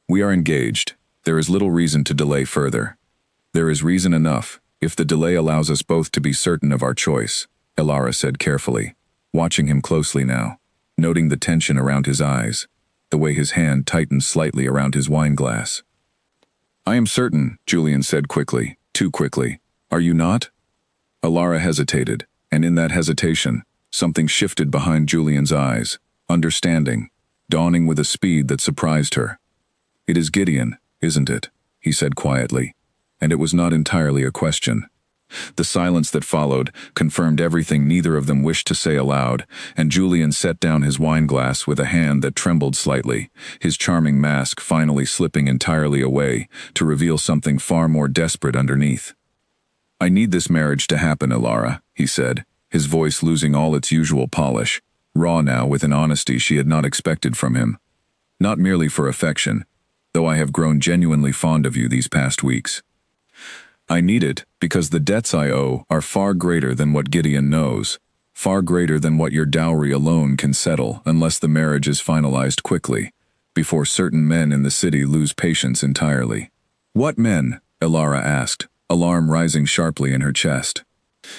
"We are engaged. There is little reason to delay further." "There is reason enough, if the delay allows us both to be certain of our choice," Ilara said carefully, watching him closely now, noting the tension around his eyes, the way his hand tightened slightly around his wine glass. "I am certain," Julian said quickly, too quickly. "Are you not?" Ilara hesitated, and in that hesitation, something shifted behind Julian's eyes, understanding, dawning with a speed that surprised her. "It is Gideon, isn't it?" he said quietly, and it was not entirely a question. The silence that followed confirmed everything neither of them wished to say aloud, and Julian set down his wineglass with a hand that trembled slightly, his charming mask finally slipping entirely away to reveal something far more desperate underneath. "I need this marriage to happen, Ilara," he said, his voice losing all its usual polish, raw now with an honesty she had not expected from him. "Not merely for affection, though I have grown genuinely fond of you these past weeks. I need it because the debts I owe are far greater than what Gideon knows, far greater than what your dowry alone can settle unless the marriage is finalized quickly, before certain men in the city lose patience entirely." "What men?" Ilara asked, alarm rising sharply in her chest.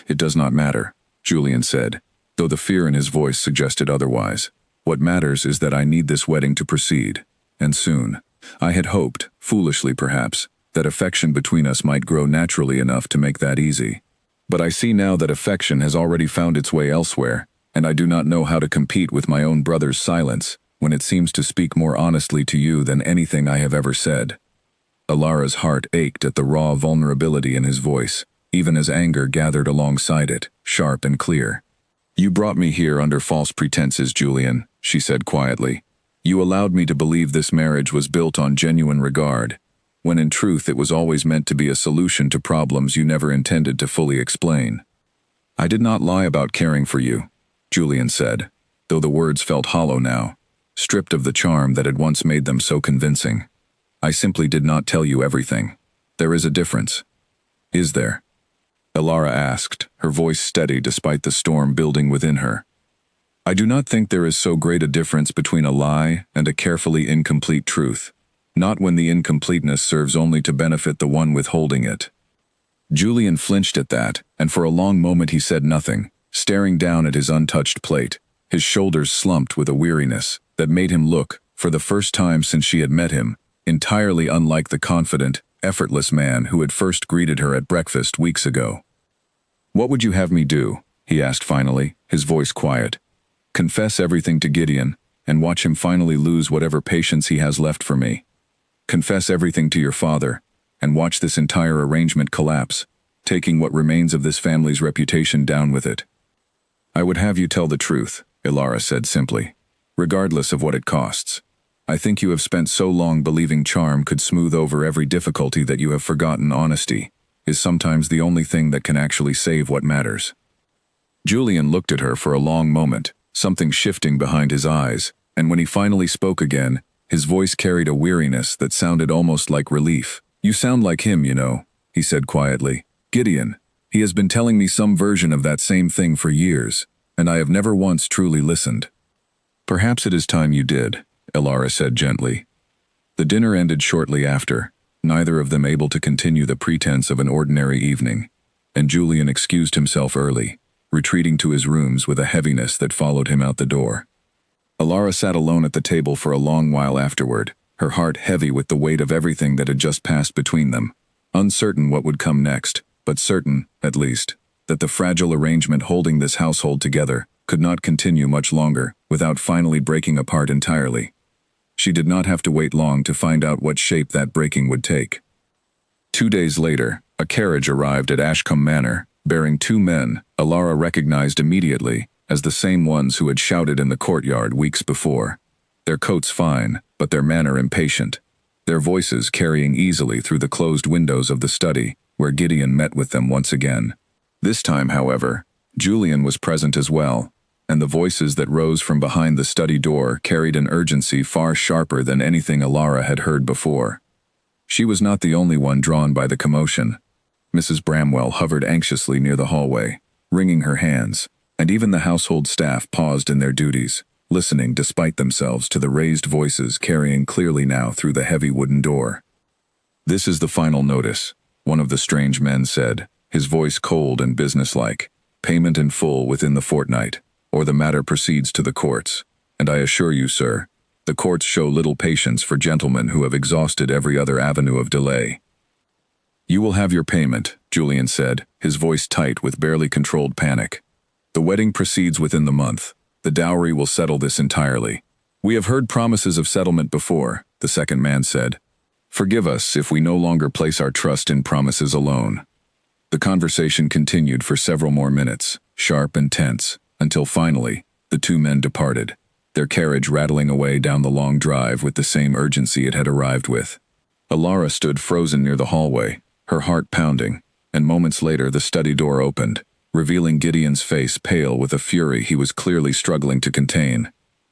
"It does not matter," Julian said, though the fear in his voice suggested otherwise. "What matters is that I need this wedding to proceed, and soon. I had hoped, foolishly perhaps, that affection between us might grow naturally enough to make that easy. But I see now that affection has already found its way elsewhere, and I do not know how to compete with my own brother's silence when it seems to speak more honestly to you than anything I have ever said." Ilara's heart ached at the raw vulnerability in his voice, even as anger gathered alongside it, sharp and clear. "You brought me here under false pretenses, Julian," she said quietly. "You allowed me to believe this marriage was built on genuine regard, when in truth it was always meant to be a solution to problems you never intended to fully explain." "I did not lie about caring for you," Julian said, though the words felt hollow now, stripped of the charm that had once made them so convincing. I simply did not tell you everything. There is a difference. Is there? Elara asked, her voice steady despite the storm building within her. I do not think there is so great a difference between a lie and a carefully incomplete truth, not when the incompleteness serves only to benefit the one withholding it. Julian flinched at that, and for a long moment he said nothing, staring down at his untouched plate, his shoulders slumped with a weariness that made him look, for the first time since she had met him, entirely unlike the confident, effortless man who had first greeted her at breakfast weeks ago. What would you have me do? He asked finally, his voice quiet. Confess everything to Gideon, and watch him finally lose whatever patience he has left for me. Confess everything to your father, and watch this entire arrangement collapse, taking what remains of this family's reputation down with it. I would have you tell the truth, Elara said simply, regardless of what it costs. I think you have spent so long believing charm could smooth over every difficulty that you have forgotten honesty is sometimes the only thing that can actually save what matters. Julian looked at her for a long moment, something shifting behind his eyes, and when he finally spoke again, his voice carried a weariness that sounded almost like relief. You sound like him, you know, he said quietly. Gideon. He has been telling me some version of that same thing for years, and I have never once truly listened. Perhaps it is time you did, Elara said gently. The dinner ended shortly after, neither of them able to continue the pretense of an ordinary evening, and Julian excused himself early, retreating to his rooms with a heaviness that followed him out the door. Elara sat alone at the table for a long while afterward, her heart heavy with the weight of everything that had just passed between them, uncertain what would come next, but certain, at least, that the fragile arrangement holding this household together could not continue much longer without finally breaking apart entirely. She did not have to wait long to find out what shape that breaking would take. 2 days later, a carriage arrived at Ashcombe Manor, bearing 2 men Elara recognized immediately as the same ones who had shouted in the courtyard weeks before. Their coats fine, but their manner impatient, their voices carrying easily through the closed windows of the study, where Gideon met with them once again. This time, however, Julian was present as well, and the voices that rose from behind the study door carried an urgency far sharper than anything Elara had heard before. She was not the only one drawn by the commotion. Mrs. Bramwell hovered anxiously near the hallway, wringing her hands, and even the household staff paused in their duties, listening despite themselves to the raised voices carrying clearly now through the heavy wooden door. This is the final notice, one of the strange men said, his voice cold and businesslike. Payment in full within the fortnight, or the matter proceeds to the courts, and I assure you, sir, the courts show little patience for gentlemen who have exhausted every other avenue of delay. You will have your payment, Julian said, his voice tight with barely controlled panic. The wedding proceeds within the month. The dowry will settle this entirely. We have heard promises of settlement before, the second man said. Forgive us if we no longer place our trust in promises alone. The conversation continued for several more minutes, sharp and tense, until finally, the 2 men departed, their carriage rattling away down the long drive with the same urgency it had arrived with. Elara stood frozen near the hallway, her heart pounding, and moments later the study door opened, revealing Gideon's face pale with a fury he was clearly struggling to contain,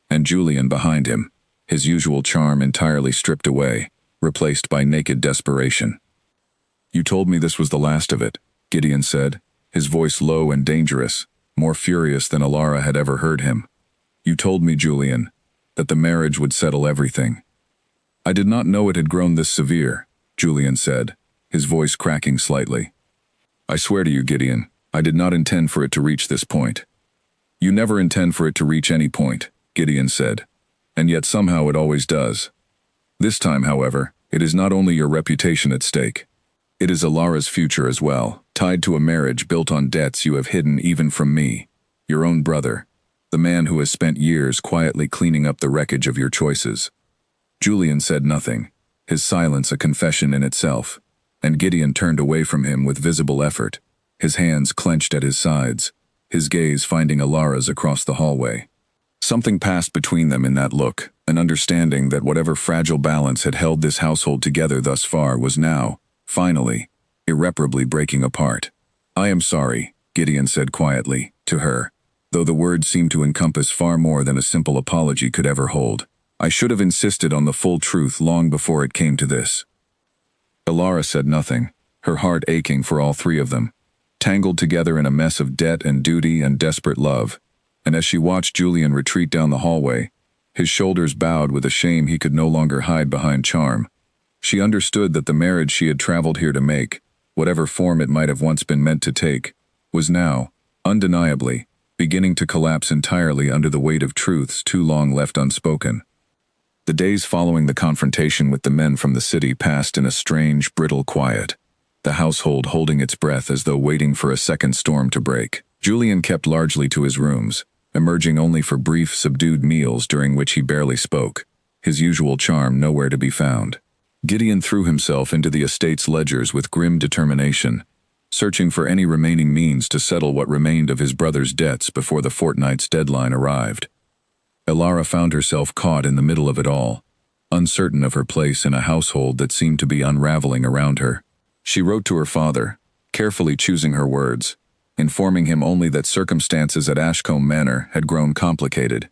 and Julian behind him, his usual charm entirely stripped away, replaced by naked desperation. You told me this was the last of it, Gideon said, his voice low and dangerous, more furious than Elara had ever heard him. You told me, Julian, that the marriage would settle everything. I did not know it had grown this severe, Julian said, his voice cracking slightly. I swear to you, Gideon, I did not intend for it to reach this point. You never intend for it to reach any point, Gideon said, and yet somehow it always does. This time, however, it is not only your reputation at stake. It is Elara's future as well, tied to a marriage built on debts you have hidden even from me, your own brother, the man who has spent years quietly cleaning up the wreckage of your choices. Julian said nothing, his silence a confession in itself, and Gideon turned away from him with visible effort, his hands clenched at his sides, his gaze finding Elara's across the hallway. Something passed between them in that look, an understanding that whatever fragile balance had held this household together thus far was now, finally, irreparably breaking apart. I am sorry, Gideon said quietly, to her, though the words seemed to encompass far more than a simple apology could ever hold. I should have insisted on the full truth long before it came to this." Elara said nothing, her heart aching for all three of them, tangled together in a mess of debt and duty and desperate love. And as she watched Julian retreat down the hallway, his shoulders bowed with a shame he could no longer hide behind charm, she understood that the marriage she had traveled here to make, whatever form it might have once been meant to take, was now, undeniably, beginning to collapse entirely under the weight of truths too long left unspoken. The days following the confrontation with the men from the city passed in a strange, brittle quiet, the household holding its breath as though waiting for a second storm to break. Julian kept largely to his rooms, emerging only for brief, subdued meals during which he barely spoke, his usual charm nowhere to be found. Gideon threw himself into the estate's ledgers with grim determination, searching for any remaining means to settle what remained of his brother's debts before the fortnight's deadline arrived. Elara found herself caught in the middle of it all, uncertain of her place in a household that seemed to be unraveling around her. She wrote to her father, carefully choosing her words, informing him only that circumstances at Ashcombe Manor had grown complicated,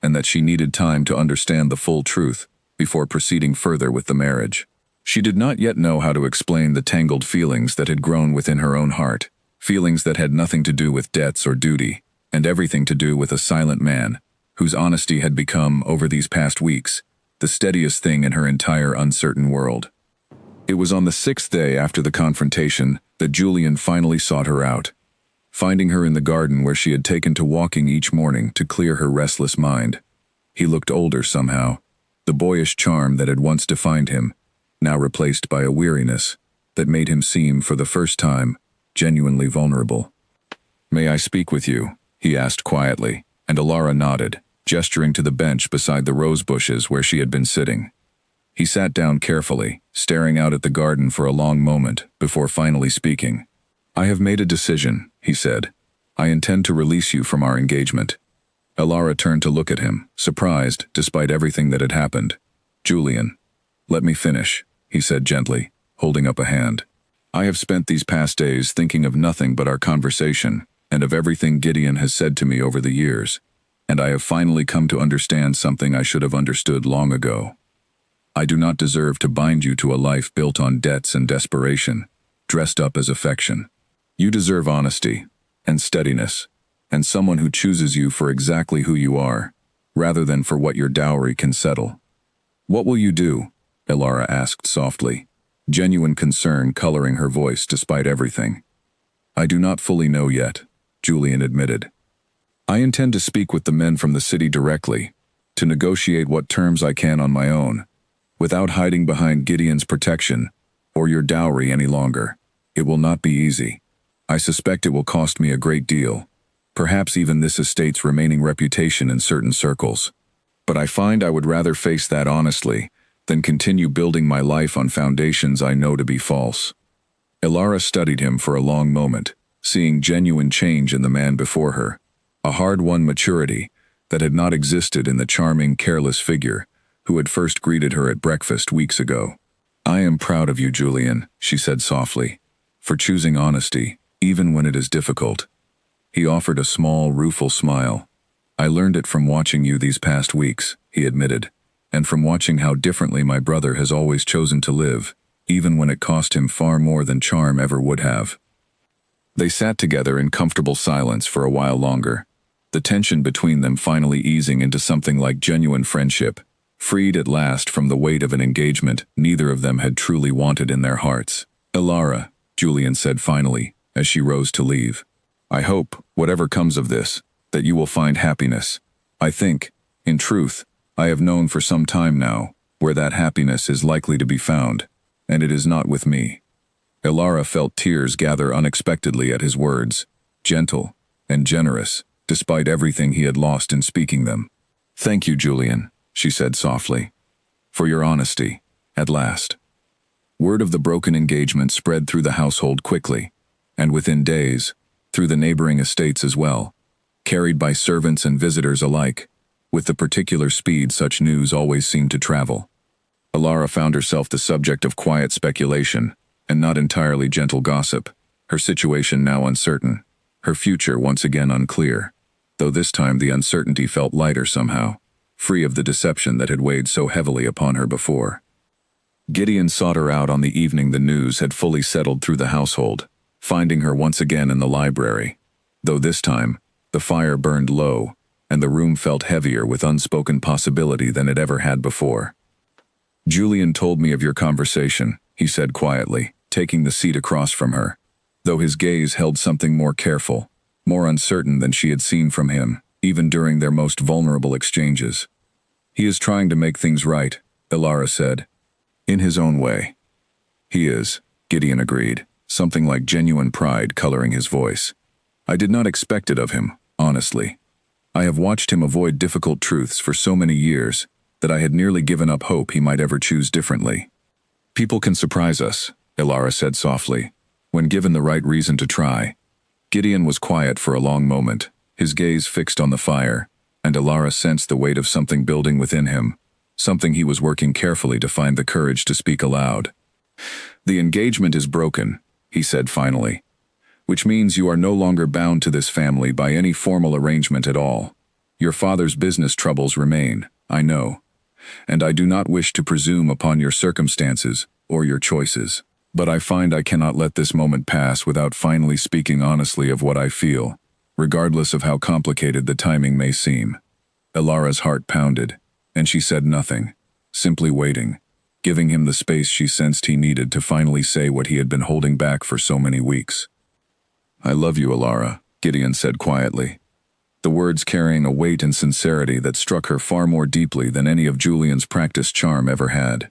and that she needed time to understand the full truth before proceeding further with the marriage. She did not yet know how to explain the tangled feelings that had grown within her own heart, feelings that had nothing to do with debts or duty, and everything to do with a silent man, whose honesty had become, over these past weeks, the steadiest thing in her entire uncertain world. It was on the 6th day after the confrontation that Julian finally sought her out, finding her in the garden where she had taken to walking each morning to clear her restless mind. He looked older somehow, the boyish charm that had once defined him, now replaced by a weariness that made him seem, for the first time, genuinely vulnerable. "May I speak with you?" he asked quietly, and Elara nodded, gesturing to the bench beside the rose bushes where she had been sitting. He sat down carefully, staring out at the garden for a long moment before finally speaking. "I have made a decision," he said. "I intend to release you from our engagement." Elara turned to look at him, surprised despite everything that had happened. "Julian, let me finish," he said gently, holding up a hand. "I have spent these past days thinking of nothing but our conversation and of everything Gideon has said to me over the years, and I have finally come to understand something I should have understood long ago. I do not deserve to bind you to a life built on debts and desperation, dressed up as affection. You deserve honesty and steadiness, and someone who chooses you for exactly who you are, rather than for what your dowry can settle." "What will you do?" Elara asked softly, genuine concern coloring her voice despite everything. "I do not fully know yet," Julian admitted. "I intend to speak with the men from the city directly, to negotiate what terms I can on my own, without hiding behind Gideon's protection or your dowry any longer. It will not be easy. I suspect it will cost me a great deal, perhaps even this estate's remaining reputation in certain circles. But I find I would rather face that honestly than continue building my life on foundations I know to be false." Elara studied him for a long moment, seeing genuine change in the man before her, a hard-won maturity that had not existed in the charming, careless figure who had first greeted her at breakfast weeks ago. "I am proud of you, Julian," she said softly, "for choosing honesty, even when it is difficult." He offered a small, rueful smile. "I learned it from watching you these past weeks," he admitted, "and from watching how differently my brother has always chosen to live, even when it cost him far more than charm ever would have." They sat together in comfortable silence for a while longer, the tension between them finally easing into something like genuine friendship, freed at last from the weight of an engagement neither of them had truly wanted in their hearts. "Elara," Julian said finally, as she rose to leave, "I hope, whatever comes of this, that you will find happiness. I think, in truth, I have known for some time now where that happiness is likely to be found, and it is not with me." Elara felt tears gather unexpectedly at his words, gentle and generous, despite everything he had lost in speaking them. "Thank you, Julian," she said softly, "for your honesty, at last." Word of the broken engagement spread through the household quickly, and within days, through the neighboring estates as well, carried by servants and visitors alike, with the particular speed such news always seemed to travel. Elara found herself the subject of quiet speculation, and not entirely gentle gossip, her situation now uncertain, her future once again unclear, though this time the uncertainty felt lighter somehow, free of the deception that had weighed so heavily upon her before. Gideon sought her out on the evening the news had fully settled through the household, finding her once again in the library, though this time, the fire burned low, and the room felt heavier with unspoken possibility than it ever had before. "Julian told me of your conversation," he said quietly, taking the seat across from her, though his gaze held something more careful, more uncertain than she had seen from him, even during their most vulnerable exchanges. "He is trying to make things right," Elara said. "In his own way." "He is," Gideon agreed, something like genuine pride coloring his voice. "I did not expect it of him, honestly. I have watched him avoid difficult truths for so many years that I had nearly given up hope he might ever choose differently." "People can surprise us," Elara said softly, "when given the right reason to try." Gideon was quiet for a long moment, his gaze fixed on the fire, and Elara sensed the weight of something building within him, something he was working carefully to find the courage to speak aloud. "The engagement is broken," he said finally, "which means you are no longer bound to this family by any formal arrangement at all. Your father's business troubles remain, I know, and I do not wish to presume upon your circumstances or your choices, but I find I cannot let this moment pass without finally speaking honestly of what I feel, regardless of how complicated the timing may seem." Elara's heart pounded, and she said nothing, simply waiting, giving him the space she sensed he needed to finally say what he had been holding back for so many weeks. "I love you, Elara," Gideon said quietly, the words carrying a weight and sincerity that struck her far more deeply than any of Julian's practiced charm ever had.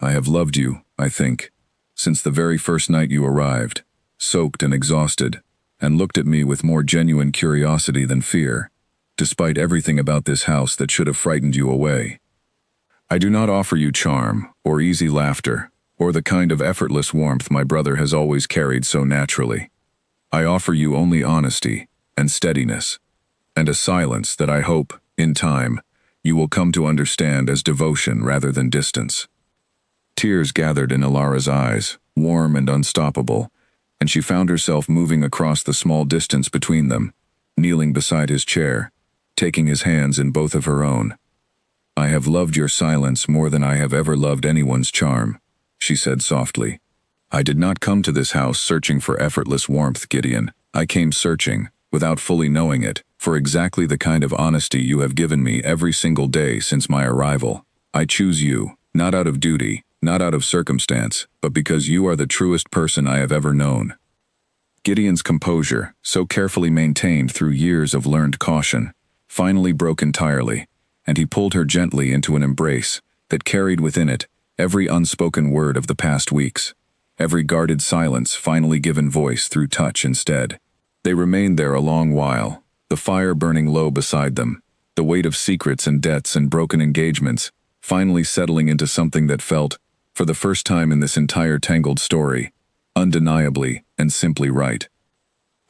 "I have loved you, I think, since the very first night you arrived, soaked and exhausted, and looked at me with more genuine curiosity than fear, despite everything about this house that should have frightened you away. I do not offer you charm, or easy laughter, or the kind of effortless warmth my brother has always carried so naturally. I offer you only honesty and steadiness, and a silence that I hope, in time, you will come to understand as devotion rather than distance." Tears gathered in Elara's eyes, warm and unstoppable, and she found herself moving across the small distance between them, kneeling beside his chair, taking his hands in both of her own. "I have loved your silence more than I have ever loved anyone's charm," she said softly. "I did not come to this house searching for effortless warmth, Gideon. I came searching, without fully knowing it, for exactly the kind of honesty you have given me every single day since my arrival. I choose you, not out of duty, not out of circumstance, but because you are the truest person I have ever known." Gideon's composure, so carefully maintained through years of learned caution, finally broke entirely, and he pulled her gently into an embrace that carried within it every unspoken word of the past weeks, every guarded silence finally given voice through touch instead. They remained there a long while, the fire burning low beside them, the weight of secrets and debts and broken engagements finally settling into something that felt, for the first time in this entire tangled story, undeniably and simply right.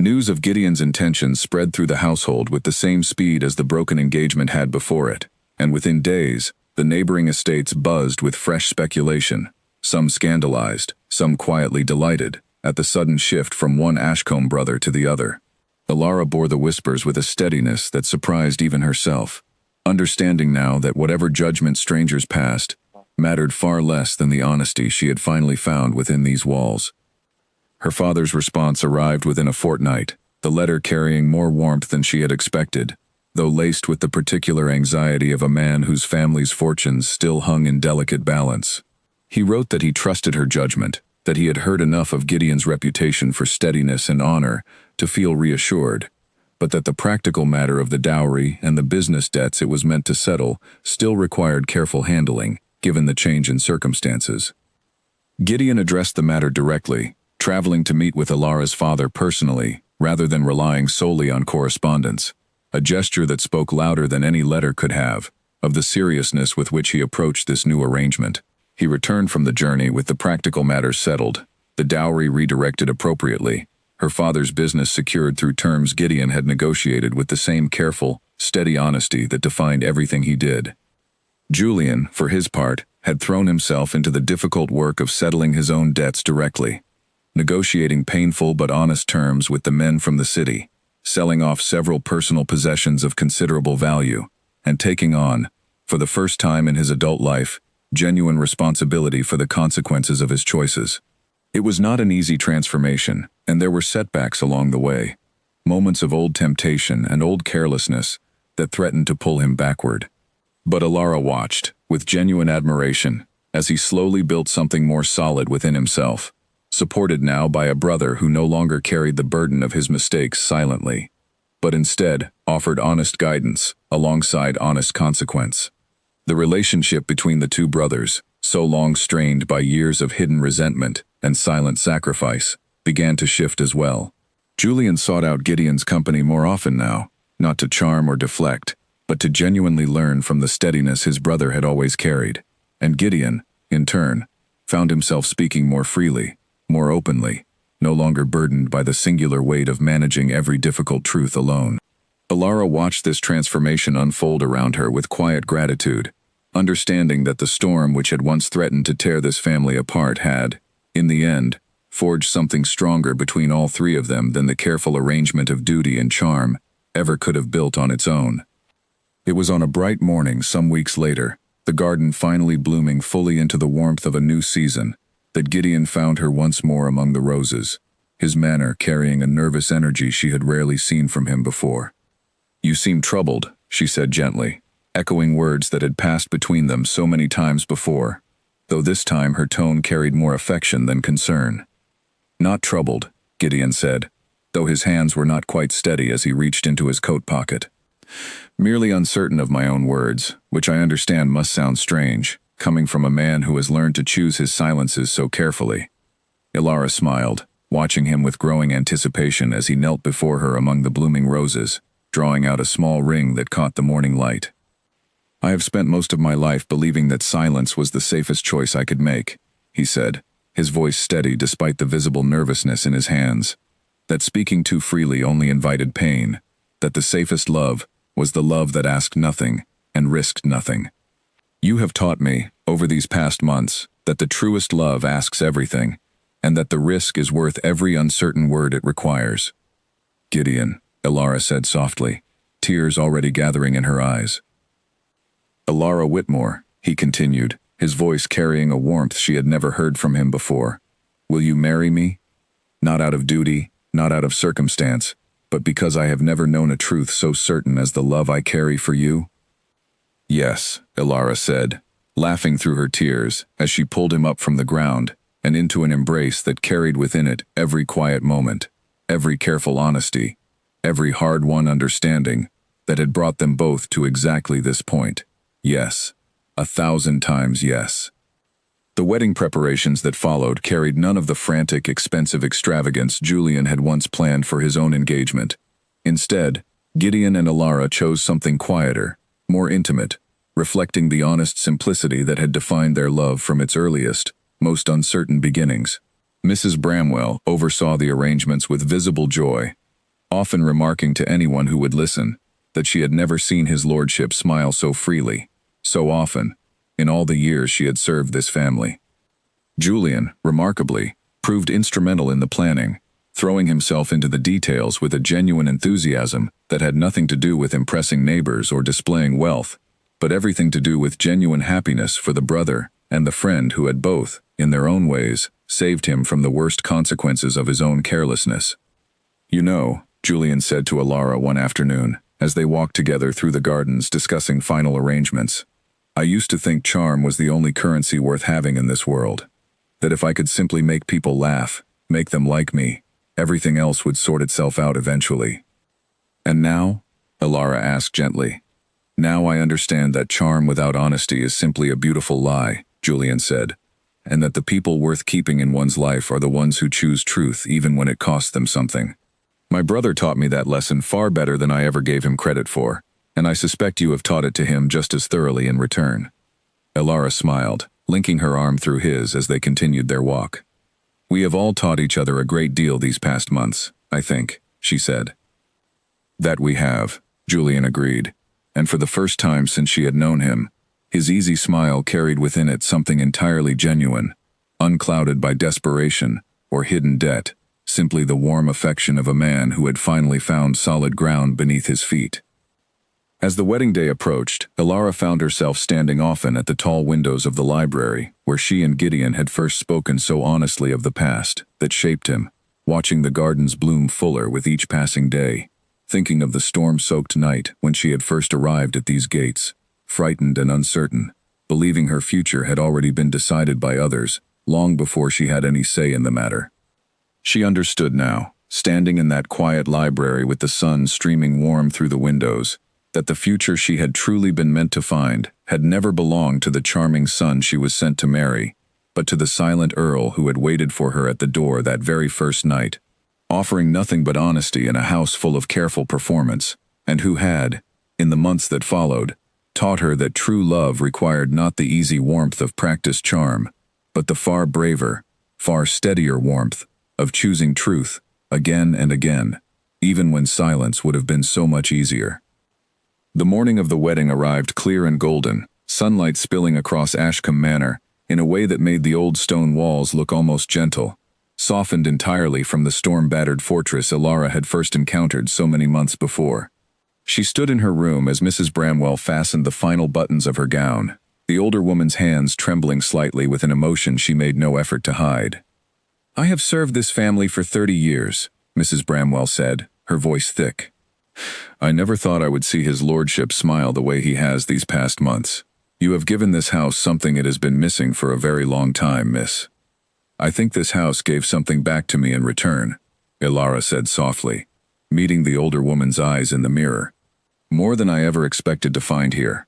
News of Gideon's intentions spread through the household with the same speed as the broken engagement had before it, and within days, the neighboring estates buzzed with fresh speculation, some scandalized, some quietly delighted, at the sudden shift from one Ashcombe brother to the other. Elara bore the whispers with a steadiness that surprised even herself, understanding now that whatever judgment strangers passed mattered far less than the honesty she had finally found within these walls. Her father's response arrived within a fortnight, the letter carrying more warmth than she had expected, though laced with the particular anxiety of a man whose family's fortunes still hung in delicate balance. He wrote that he trusted her judgment, that he had heard enough of Gideon's reputation for steadiness and honor to feel reassured, but that the practical matter of the dowry and the business debts it was meant to settle still required careful handling, given the change in circumstances. Gideon addressed the matter directly, traveling to meet with Elara's father personally, rather than relying solely on correspondence, a gesture that spoke louder than any letter could have, of the seriousness with which he approached this new arrangement. He returned from the journey with the practical matters settled, the dowry redirected appropriately, her father's business secured through terms Gideon had negotiated with the same careful, steady honesty that defined everything he did. Julian, for his part, had thrown himself into the difficult work of settling his own debts directly, negotiating painful but honest terms with the men from the city, selling off several personal possessions of considerable value, and taking on, for the first time in his adult life, genuine responsibility for the consequences of his choices. It was not an easy transformation, and there were setbacks along the way, moments of old temptation and old carelessness that threatened to pull him backward. But Alara watched, with genuine admiration, as he slowly built something more solid within himself, supported now by a brother who no longer carried the burden of his mistakes silently, but instead offered honest guidance alongside honest consequence. The relationship between the two brothers, so long strained by years of hidden resentment and silent sacrifice, began to shift as well. Julian sought out Gideon's company more often now, not to charm or deflect, but to genuinely learn from the steadiness his brother had always carried. And Gideon, in turn, found himself speaking more freely, more openly, no longer burdened by the singular weight of managing every difficult truth alone. Alara watched this transformation unfold around her with quiet gratitude, understanding that the storm which had once threatened to tear this family apart had, in the end, forged something stronger between all three of them than the careful arrangement of duty and charm ever could have built on its own. It was on a bright morning some weeks later, the garden finally blooming fully into the warmth of a new season, that Gideon found her once more among the roses, his manner carrying a nervous energy she had rarely seen from him before. "You seem troubled," she said gently, echoing words that had passed between them so many times before, though this time her tone carried more affection than concern. "Not troubled," Gideon said, though his hands were not quite steady as he reached into his coat pocket. "Merely uncertain of my own words, which I understand must sound strange, coming from a man who has learned to choose his silences so carefully." Alara smiled, watching him with growing anticipation as he knelt before her among the blooming roses, drawing out a small ring that caught the morning light. "I have spent most of my life believing that silence was the safest choice I could make," he said, his voice steady despite the visible nervousness in his hands. "That speaking too freely only invited pain, that the safest love was the love that asked nothing and risked nothing. You have taught me, over these past months, that the truest love asks everything, and that the risk is worth every uncertain word it requires." "Gideon," Alara said softly, tears already gathering in her eyes. "Alara Whitmore," he continued, his voice carrying a warmth she had never heard from him before. "Will you marry me? Not out of duty, not out of circumstance, but because I have never known a truth so certain as the love I carry for you?" "Yes," Alara said, laughing through her tears as she pulled him up from the ground and into an embrace that carried within it every quiet moment, every careful honesty, every hard-won understanding that had brought them both to exactly this point. Yes, 1,000 times yes. The wedding preparations that followed carried none of the frantic, expensive extravagance Julian had once planned for his own engagement. Instead, Gideon and Alara chose something quieter, more intimate, reflecting the honest simplicity that had defined their love from its earliest, most uncertain beginnings. Mrs. Bramwell oversaw the arrangements with visible joy, often remarking to anyone who would listen that she had never seen his lordship smile so freely, so often, in all the years she had served this family. Julian, remarkably, proved instrumental in the planning, throwing himself into the details with a genuine enthusiasm that had nothing to do with impressing neighbors or displaying wealth, but everything to do with genuine happiness for the brother and the friend who had both, in their own ways, saved him from the worst consequences of his own carelessness. "You know," Julian said to Alara one afternoon, as they walked together through the gardens discussing final arrangements, "I used to think charm was the only currency worth having in this world. That if I could simply make people laugh, make them like me, everything else would sort itself out eventually." "And now?" Alara asked gently. "Now I understand that charm without honesty is simply a beautiful lie," Julian said, "and that the people worth keeping in one's life are the ones who choose truth even when it costs them something. My brother taught me that lesson far better than I ever gave him credit for, and I suspect you have taught it to him just as thoroughly in return." Alara smiled, linking her arm through his as they continued their walk. "We have all taught each other a great deal these past months, I think," she said. "That we have," Julian agreed, and for the first time since she had known him, his easy smile carried within it something entirely genuine, unclouded by desperation or hidden debt, simply the warm affection of a man who had finally found solid ground beneath his feet. As the wedding day approached, Elara found herself standing often at the tall windows of the library, where she and Gideon had first spoken so honestly of the past that shaped him, watching the gardens bloom fuller with each passing day, thinking of the storm-soaked night when she had first arrived at these gates, frightened and uncertain, believing her future had already been decided by others, long before she had any say in the matter. She understood now, standing in that quiet library with the sun streaming warm through the windows, that the future she had truly been meant to find had never belonged to the charming son she was sent to marry, but to the silent Earl who had waited for her at the door that very first night, offering nothing but honesty in a house full of careful performance, and who had, in the months that followed, taught her that true love required not the easy warmth of practiced charm, but the far braver, far steadier warmth of choosing truth again and again, even when silence would have been so much easier. The morning of the wedding arrived clear and golden, sunlight spilling across Ashcombe Manor in a way that made the old stone walls look almost gentle, softened entirely from the storm-battered fortress Elara had first encountered so many months before. She stood in her room as Mrs. Bramwell fastened the final buttons of her gown, the older woman's hands trembling slightly with an emotion she made no effort to hide. "I have served this family for 30 years, Mrs. Bramwell said, her voice thick. "I never thought I would see his lordship smile the way he has these past months. You have given this house something it has been missing for a very long time, miss." "I think this house gave something back to me in return," Elara said softly, meeting the older woman's eyes in the mirror. "More than I ever expected to find here."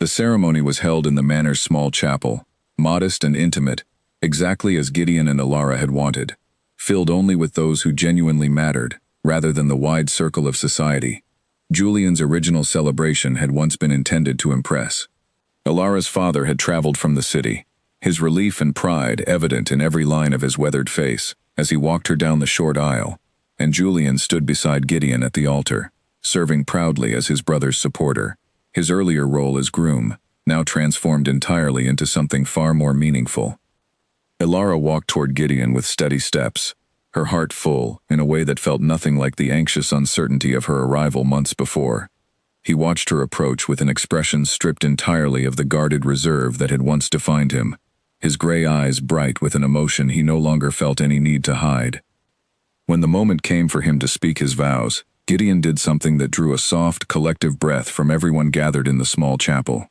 The ceremony was held in the manor's small chapel, modest and intimate, exactly as Gideon and Elara had wanted, filled only with those who genuinely mattered, rather than the wide circle of society. Julian's original celebration had once been intended to impress. Elara's father had traveled from the city, his relief and pride evident in every line of his weathered face as he walked her down the short aisle, and Julian stood beside Gideon at the altar, serving proudly as his brother's supporter, his earlier role as groom, now transformed entirely into something far more meaningful. Elara walked toward Gideon with steady steps, her heart full in a way that felt nothing like the anxious uncertainty of her arrival months before. He watched her approach with an expression stripped entirely of the guarded reserve that had once defined him, his gray eyes bright with an emotion he no longer felt any need to hide. When the moment came for him to speak his vows, Gideon did something that drew a soft, collective breath from everyone gathered in the small chapel.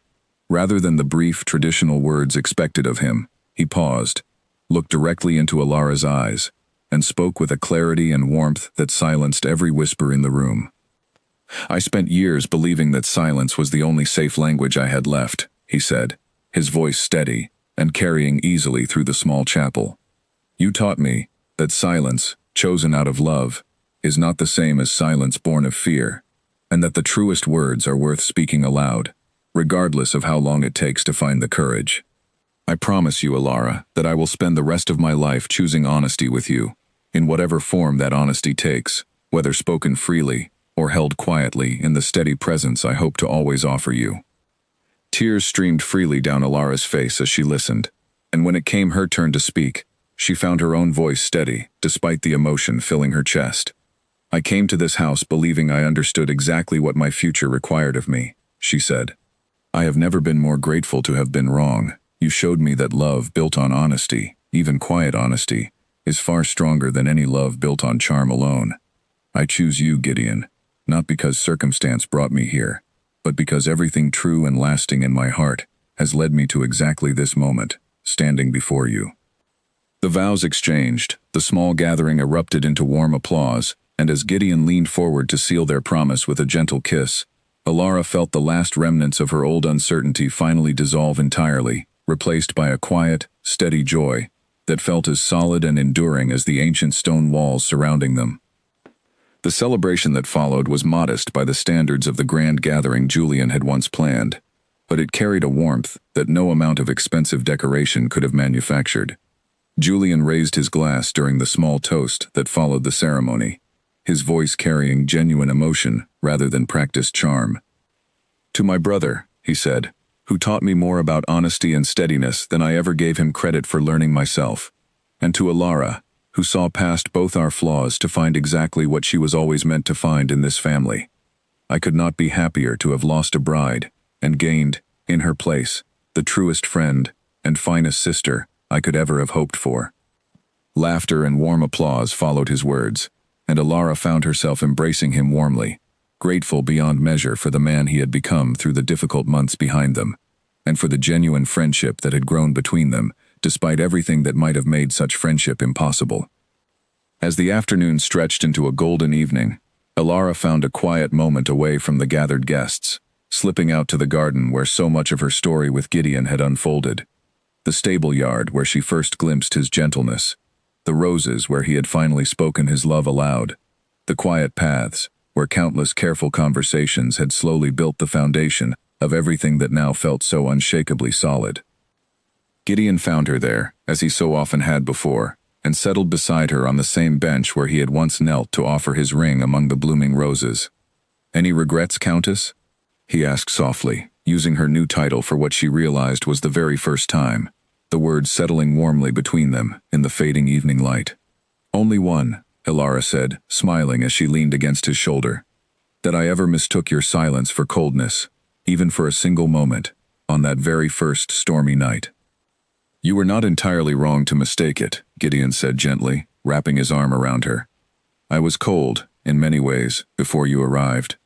Rather than the brief, traditional words expected of him, he paused, looked directly into Elara's eyes, and spoke with a clarity and warmth that silenced every whisper in the room. "I spent years believing that silence was the only safe language I had left," he said, his voice steady and carrying easily through the small chapel. "You taught me that silence, chosen out of love, is not the same as silence born of fear, and that the truest words are worth speaking aloud, regardless of how long it takes to find the courage. I promise you, Elara, that I will spend the rest of my life choosing honesty with you, in whatever form that honesty takes, whether spoken freely or held quietly in the steady presence I hope to always offer you." Tears streamed freely down Elara's face as she listened, and when it came her turn to speak, she found her own voice steady, despite the emotion filling her chest. "I came to this house believing I understood exactly what my future required of me," she said. "I have never been more grateful to have been wrong. You showed me that love built on honesty, even quiet honesty, is far stronger than any love built on charm alone. I choose you, Gideon, not because circumstance brought me here, but because everything true and lasting in my heart has led me to exactly this moment, standing before you." The vows exchanged, the small gathering erupted into warm applause, and as Gideon leaned forward to seal their promise with a gentle kiss, Elara felt the last remnants of her old uncertainty finally dissolve entirely, replaced by a quiet, steady joy that felt as solid and enduring as the ancient stone walls surrounding them. The celebration that followed was modest by the standards of the grand gathering Julian had once planned, but it carried a warmth that no amount of expensive decoration could have manufactured. Julian raised his glass during the small toast that followed the ceremony, his voice carrying genuine emotion rather than practiced charm. "To my brother," he said, "who taught me more about honesty and steadiness than I ever gave him credit for learning myself, and to Elara, who saw past both our flaws to find exactly what she was always meant to find in this family. I could not be happier to have lost a bride, and gained, in her place, the truest friend and finest sister I could ever have hoped for." Laughter and warm applause followed his words, and Alara found herself embracing him warmly, grateful beyond measure for the man he had become through the difficult months behind them, and for the genuine friendship that had grown between them, despite everything that might have made such friendship impossible. As the afternoon stretched into a golden evening, Alara found a quiet moment away from the gathered guests, slipping out to the garden where so much of her story with Gideon had unfolded. The stable yard where she first glimpsed his gentleness, the roses where he had finally spoken his love aloud, the quiet paths where countless careful conversations had slowly built the foundation of everything that now felt so unshakably solid. Gideon found her there, as he so often had before, and settled beside her on the same bench where he had once knelt to offer his ring among the blooming roses. "Any regrets, Countess?" he asked softly, using her new title for what she realized was the very first time, the words settling warmly between them in the fading evening light. "Only one," Alara said, smiling as she leaned against his shoulder. "That I ever mistook your silence for coldness, even for a single moment, on that very first stormy night." "You were not entirely wrong to mistake it," Gideon said gently, wrapping his arm around her. "I was cold, in many ways, before you arrived.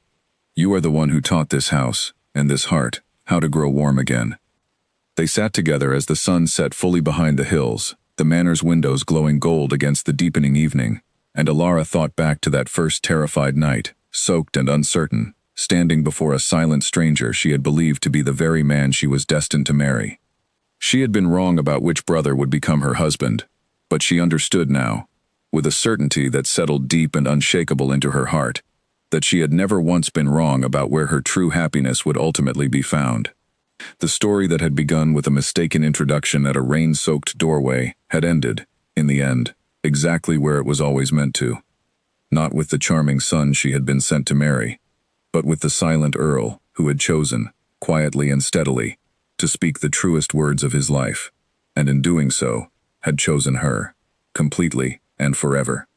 You are the one who taught this house, and this heart, how to grow warm again." They sat together as the sun set fully behind the hills, the manor's windows glowing gold against the deepening evening, and Alara thought back to that first terrified night, soaked and uncertain, standing before a silent stranger she had believed to be the very man she was destined to marry. She had been wrong about which brother would become her husband, but she understood now, with a certainty that settled deep and unshakable into her heart, that she had never once been wrong about where her true happiness would ultimately be found. The story that had begun with a mistaken introduction at a rain-soaked doorway had ended, in the end, exactly where it was always meant to. Not with the charming son she had been sent to marry, but with the silent Earl who had chosen, quietly and steadily, to speak the truest words of his life, and in doing so, had chosen her, completely and forever.